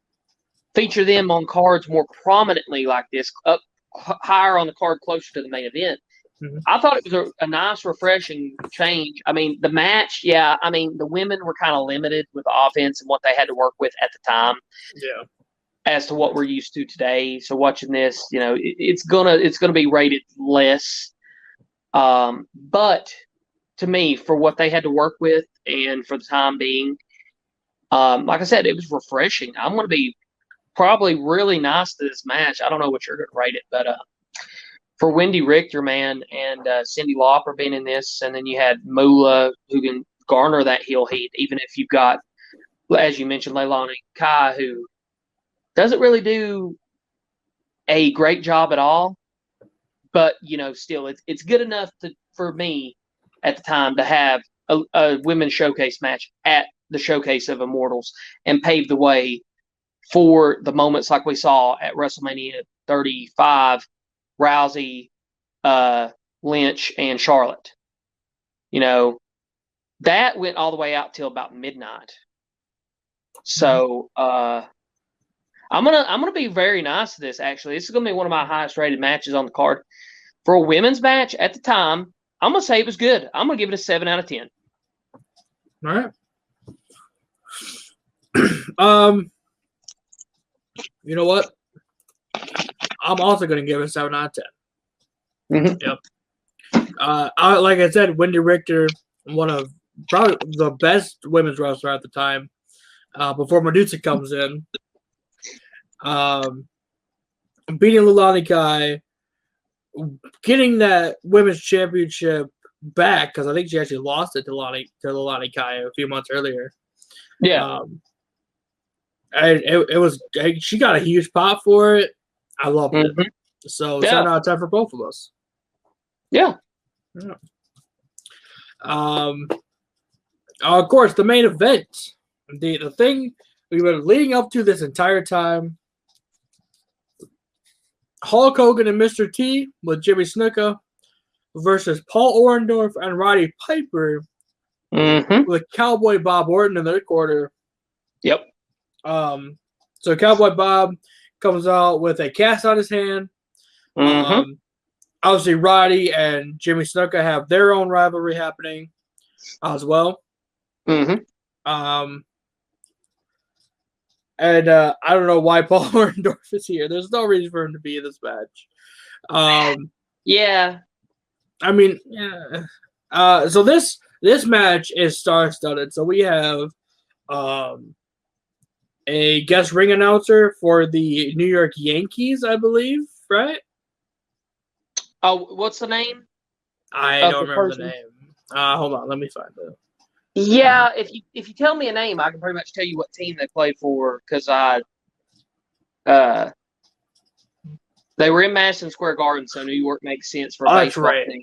Speaker 4: feature them on cards more prominently like this, up higher on the card closer to the main event. I thought it was a nice, refreshing change. I mean, the match, the women were kind of limited with offense and what they had to work with at the time. As to what we're used to today. So watching this, it's gonna be rated less. But to me, for what they had to work with and for the time being, like I said, it was refreshing. I'm gonna be probably really nice to this match. I don't know what you're gonna rate it, but for Wendy Richter, man, and Cyndi Lauper being in this, and then you had Moolah, who can garner that heel heat, even if you've got, as you mentioned, Leilani Kai, who doesn't really do a great job at all, but still, it's good enough for me at the time to have a women's showcase match at the showcase of Immortals and paved the way for the moments like we saw at WrestleMania 35, Rousey, Lynch, and Charlotte. You know, that went all the way out till about midnight. So I'm gonna be very nice to this. Actually, this is gonna be one of my highest rated matches on the card. For a women's match at the time, I'm gonna say it was good. I'm gonna give it a 7 out of 10.
Speaker 1: All right. You know what? I'm also gonna give it a 7 out of 10.
Speaker 4: Mm-hmm.
Speaker 1: Yep. Like I said, Wendy Richter, one of probably the best women's wrestler at the time, before Medusa comes in. Beating Lulani Kai, getting that women's championship back, because I think she actually lost it to Lulani Kai a few months earlier.
Speaker 4: Yeah.
Speaker 1: And it was, she got a huge pop for it. I loved it. So 7 out of 10 for both of us.
Speaker 4: Yeah.
Speaker 1: Of course, the main event, the thing we were leading up to this entire time. Hulk Hogan and Mr. T with Jimmy Snuka versus Paul Orndorff and Roddy Piper with Cowboy Bob Orton in their quarter.
Speaker 4: Yep.
Speaker 1: So Cowboy Bob comes out with a cast on his hand. Obviously, Roddy and Jimmy Snuka have their own rivalry happening as well. And I don't know why Paul Orndorff is here. There's no reason for him to be in this match.
Speaker 4: Yeah.
Speaker 1: I mean, yeah. So this match is star-studded. So we have a guest ring announcer for the New York Yankees, I believe, right?
Speaker 4: Oh, what's the name?
Speaker 1: I don't remember the name. Hold on, let me find it.
Speaker 4: Yeah, if you tell me a name, I can pretty much tell you what team they played for, because they were in Madison Square Garden, so New York makes sense for a baseball team.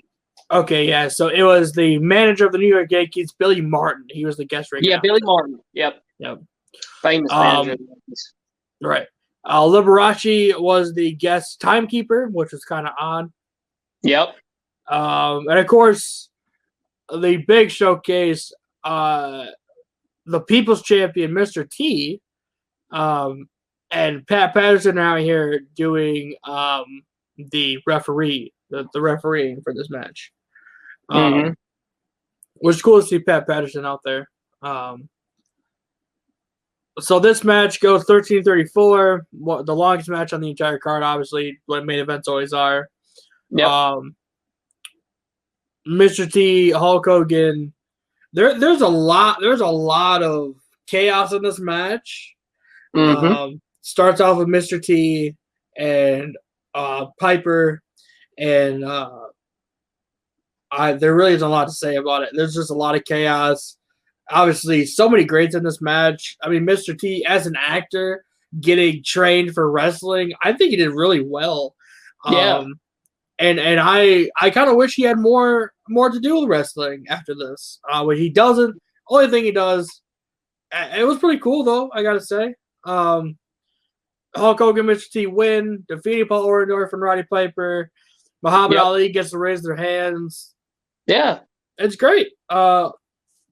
Speaker 1: Okay, yeah. So it was the manager of the New York Yankees, Billy Martin. He was the guest ring announcer.
Speaker 4: Billy Martin. Yep. Famous manager.
Speaker 1: Right. Liberace was the guest timekeeper, which was kind of odd.
Speaker 4: Yep.
Speaker 1: And of course, the big showcase, the People's Champion, Mr. T, and Pat Patterson out here doing the referee, the refereeing for this match. Which is cool to see Pat Patterson out there. So this match goes 13:34, the longest match on the entire card, obviously, what main events always are.
Speaker 4: Yep.
Speaker 1: Mr. T, Hulk Hogan. There's a lot of chaos in this match. Starts off with Mr. T and Piper, and there really isn't a lot to say about it. There's just a lot of chaos. Obviously, so many greats in this match. I mean, Mr. T, as an actor, getting trained for wrestling, I think he did really well.
Speaker 4: Yeah.
Speaker 1: And I kind of wish he had more to do with wrestling after this. But he doesn't. Only thing he does. It was pretty cool, though, I got to say. Hulk Hogan, Mr. T win, defeating Paul Orndorff and Roddy Piper. Muhammad Ali gets to raise their hands.
Speaker 4: Yeah.
Speaker 1: It's great.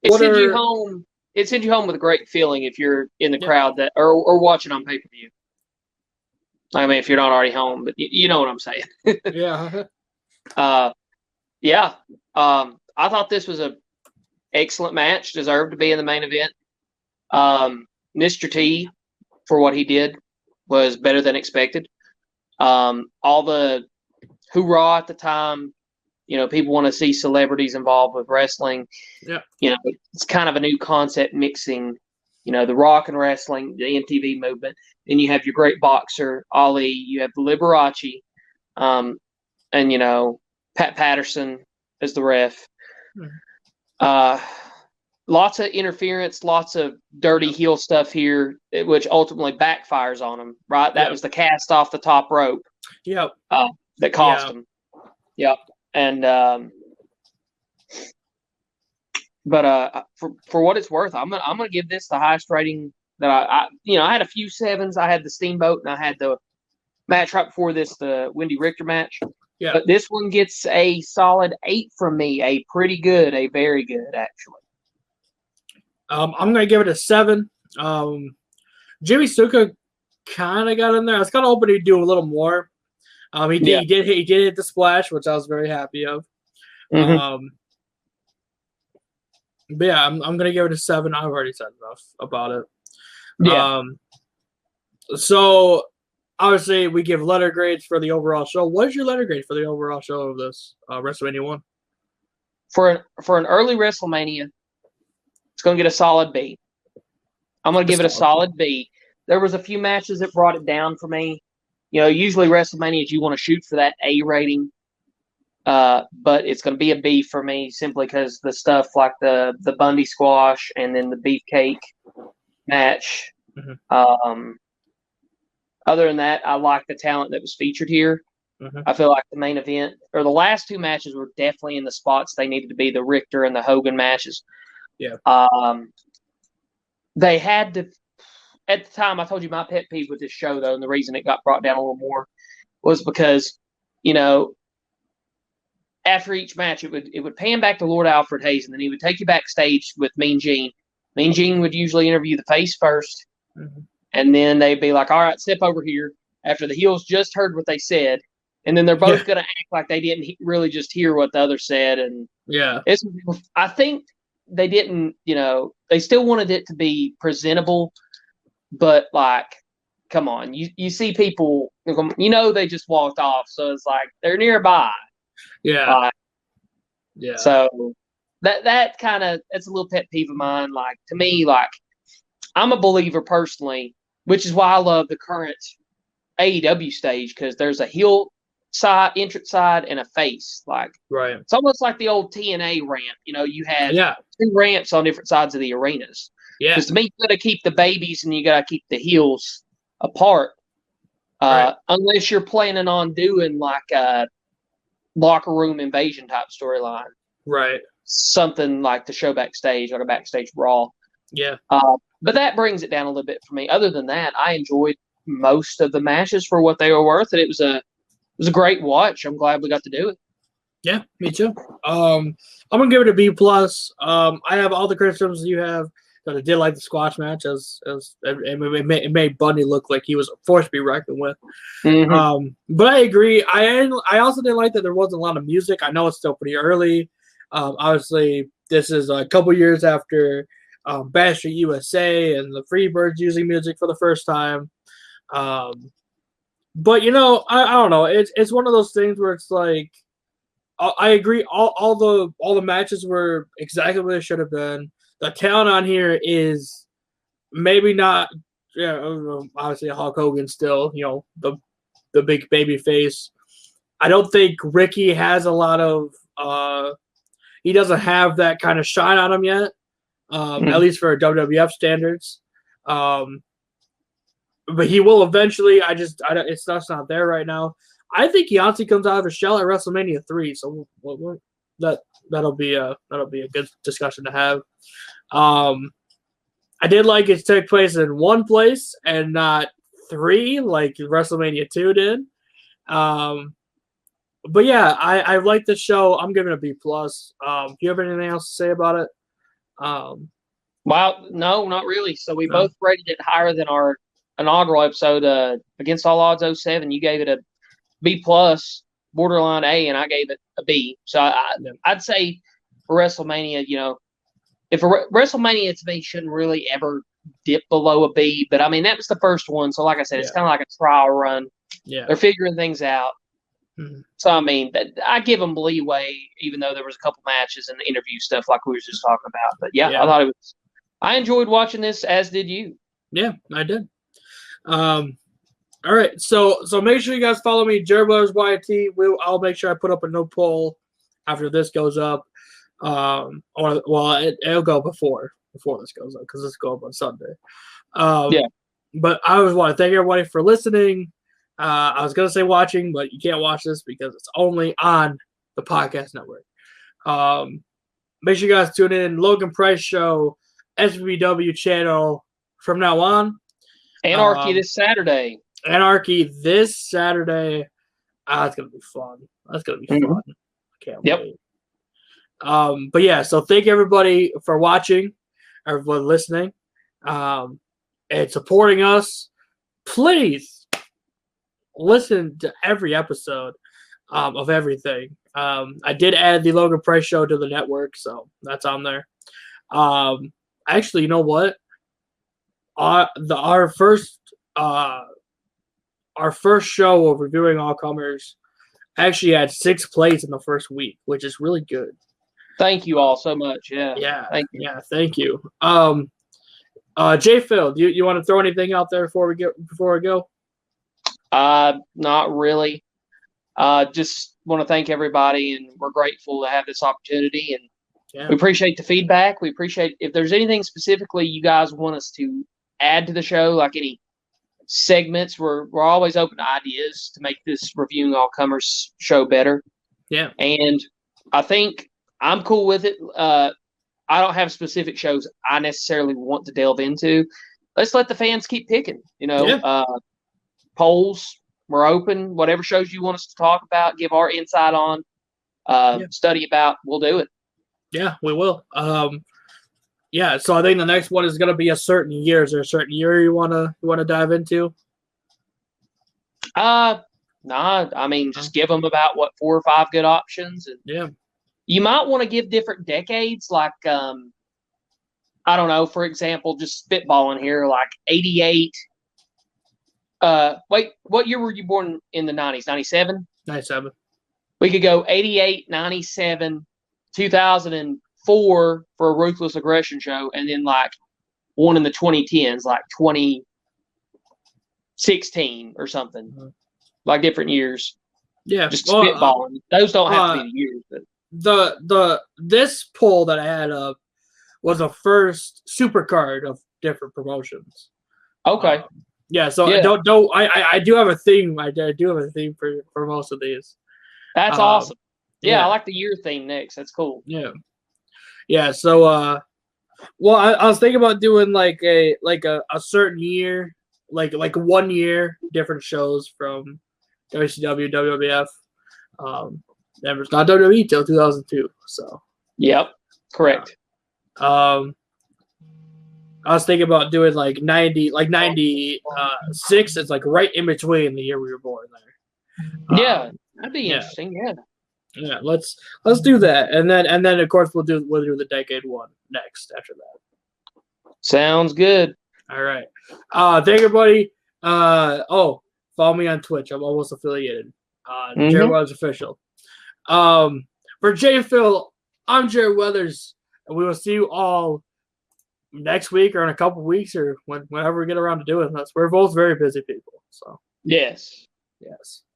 Speaker 4: It sends you home. It sends you home with a great feeling if you're in the crowd that or watching on pay-per-view. I mean, if you're not already home, but you know what I'm saying.
Speaker 1: Yeah.
Speaker 4: I thought this was a excellent match. Deserved to be in the main event. Mr. T, for what he did, was better than expected. All the hoorah at the time. You know, people want to see celebrities involved with wrestling.
Speaker 1: Yeah.
Speaker 4: You know, it's kind of a new concept mixing, you know, the rock and wrestling, the MTV movement. Then you have your great boxer, Ali. You have Liberace. And, you know, Pat Patterson as the ref. Lots of interference, lots of dirty heel stuff here, which ultimately backfires on him, right? That was the cast off the top rope.
Speaker 1: Yep.
Speaker 4: That cost him. Yep. And But for what it's worth, I'm gonna give this the highest rating that I had a few sevens. I had the Steamboat and I had the match right before this, the Wendy Richter match.
Speaker 1: Yeah.
Speaker 4: But this one gets a solid 8 from me. A pretty good, a very good, actually.
Speaker 1: I'm gonna give it a 7. Jimmy Snuka kind of got in there. I was kind of hoping he'd do a little more. He did hit the splash, which I was very happy of.
Speaker 4: Mm-hmm.
Speaker 1: But yeah, I'm gonna give it a 7. I've already said enough about it.
Speaker 4: Yeah.
Speaker 1: So obviously we give letter grades for the overall show. What is your letter grade for the overall show of this WrestleMania 1?
Speaker 4: For an early WrestleMania, it's gonna get a solid B. I'm gonna give it a solid B. There was a few matches that brought it down for me. Usually WrestleManias you want to shoot for that A rating. But it's going to be a B for me simply because the stuff like the Bundy squash and then the beefcake match.
Speaker 1: Mm-hmm.
Speaker 4: Other than that, I like the talent that was featured here.
Speaker 1: Mm-hmm.
Speaker 4: I feel like the main event or the last two matches were definitely in the spots they needed to be, the Richter and the Hogan matches.
Speaker 1: Yeah.
Speaker 4: They had to. At the time, I told you my pet peeve with this show, though, and the reason it got brought down a little more was because, after each match, it would pan back to Lord Alfred Hayes, and then he would take you backstage with Mean Gene. Mean Gene would usually interview the face first, and then they'd be like, all right, step over here, after the heels just heard what they said, and then they're both going to act like they didn't really just hear what the other said. And I think they didn't, they still wanted it to be presentable, but like, come on, you see people, they just walked off, so it's like they're nearby.
Speaker 1: Yeah.
Speaker 4: So that kind of, it's a little pet peeve of mine. Like, to me, like, I'm a believer personally, which is why I love the current AEW stage, because there's a heel side, entrance side, and a face. Like,
Speaker 1: right.
Speaker 4: It's almost like the old TNA ramp. You had 2 ramps on different sides of the arenas.
Speaker 1: Yeah.
Speaker 4: Because to me, you got to keep the babies and you got to keep the heels apart.
Speaker 1: Right.
Speaker 4: Unless you're planning on doing like a locker room invasion type storyline.
Speaker 1: Right.
Speaker 4: Something like the show backstage, like a backstage brawl.
Speaker 1: Yeah.
Speaker 4: But that brings it down a little bit for me. Other than that, I enjoyed most of the matches for what they were worth, and it was a great watch. I'm glad we got to do it.
Speaker 1: Yeah, me too. I'm gonna give it a B plus. I have all the criticisms you have. That I did like the squash match, as it made Bundy look like he was a force to be reckoned with.
Speaker 4: Mm-hmm.
Speaker 1: But I agree. I also didn't like that there wasn't a lot of music. I know it's still pretty early. Obviously, this is a couple years after Bash Street USA and the Freebirds using music for the first time. But I don't know. It's one of those things where it's like, I agree. All the matches were exactly what they should have been. The talent on here is maybe not, obviously Hulk Hogan still, the big baby face. I don't think Ricky has a lot of, he doesn't have that kind of shine on him yet, at least for WWF standards. But he will eventually. It's not there right now. I think he honestly comes out of his shell at WrestleMania 3, so that'll be a good discussion to have. I did like it took place in one place and not 3 like WrestleMania 2 did. But yeah, I like the show. I'm giving it a B plus. Do you have anything else to say about it?
Speaker 4: Well, no, not really. So we both rated it higher than our inaugural episode, Against All Odds 07. You gave it a B plus, borderline A, and I gave it a B. So I'd say for WrestleMania, if WrestleMania to me shouldn't really ever dip below a B, but I mean that was the first one, so like I said, it's kind of like a trial run.
Speaker 1: Yeah,
Speaker 4: they're figuring things out. Mm-hmm. So I mean, I give them leeway, even though there was a couple matches and the interview stuff like we were just talking about. But I thought it was. I enjoyed watching this, as did you.
Speaker 1: Yeah, I did. All right, so make sure you guys follow me, Jared Brothers YT. I'll make sure I put up a no poll after this goes up. It'll go before this goes up because this will go up on Sunday. But I always want to thank everybody for listening. I was gonna say watching, but you can't watch this because it's only on the podcast network. make sure you guys tune in. Logan Price Show, SBW channel from now on.
Speaker 2: Anarchy this Saturday.
Speaker 1: Anarchy this Saturday. It's gonna be fun. That's gonna be fun. I can't wait. But yeah, so thank everybody for watching, everyone listening, and supporting us. Please listen to every episode of everything. I did add the Logan Price Show to the network, so that's on there. Actually, you know what? Our first show of reviewing all comers actually had 6 plays in the first week, which is really good.
Speaker 2: Thank you all so much.
Speaker 1: Yeah.
Speaker 2: Thank you.
Speaker 1: Yeah, thank you. J. Phil, do you want to throw anything out there before we go?
Speaker 2: Not really. Just want to thank everybody, and we're grateful to have this opportunity, and we appreciate the feedback. We appreciate if there's anything specifically you guys want us to add to the show, like any segments. We're always open to ideas to make this reviewing all comers show better.
Speaker 1: Yeah,
Speaker 2: and I think I'm cool with it. I don't have specific shows I necessarily want to delve into. Let's let the fans keep picking. Polls. We're open. Whatever shows you want us to talk about, give our insight on, study about, we'll do it.
Speaker 1: Yeah, we will. So I think the next one is going to be a certain year. Is there a certain year you want to dive into?
Speaker 2: Nah. I mean, just give them about 4 or 5 good options, and you might want to give different decades, like I don't know. For example, just spitballing here, like 88. What year were you born in the 90s? 97?
Speaker 1: 97.
Speaker 2: We could go 88, 97, 2004 for a Ruthless Aggression show, and then like one in the 2010s, like 2016 or something, like different years.
Speaker 1: Yeah,
Speaker 2: just spitballing. Those don't have to be the years. But
Speaker 1: this poll that I had up was a first super card of different promotions.
Speaker 2: Okay.
Speaker 1: So I do have a theme. I do have a theme for most of these.
Speaker 2: That's awesome. I like the year theme next. That's cool.
Speaker 1: Yeah. So I was thinking about doing like a certain year, like 1 year different shows from WCW, WWF. Never not WWE till 2002. So.
Speaker 2: Yep. Correct.
Speaker 1: I was thinking about doing like 96. It's like right in between the year we were born there.
Speaker 2: That'd be interesting.
Speaker 1: Yeah. Let's do that, and then of course we'll do the decade one next after that.
Speaker 2: Sounds good.
Speaker 1: All right. Thank everybody. Follow me on Twitch. I'm almost affiliated. Jared Weathers official. For J. Phil, I'm Jared Weathers, and we will see you all next week or in a couple weeks or whenever we get around to doing this. We're both very busy people. So
Speaker 2: yes.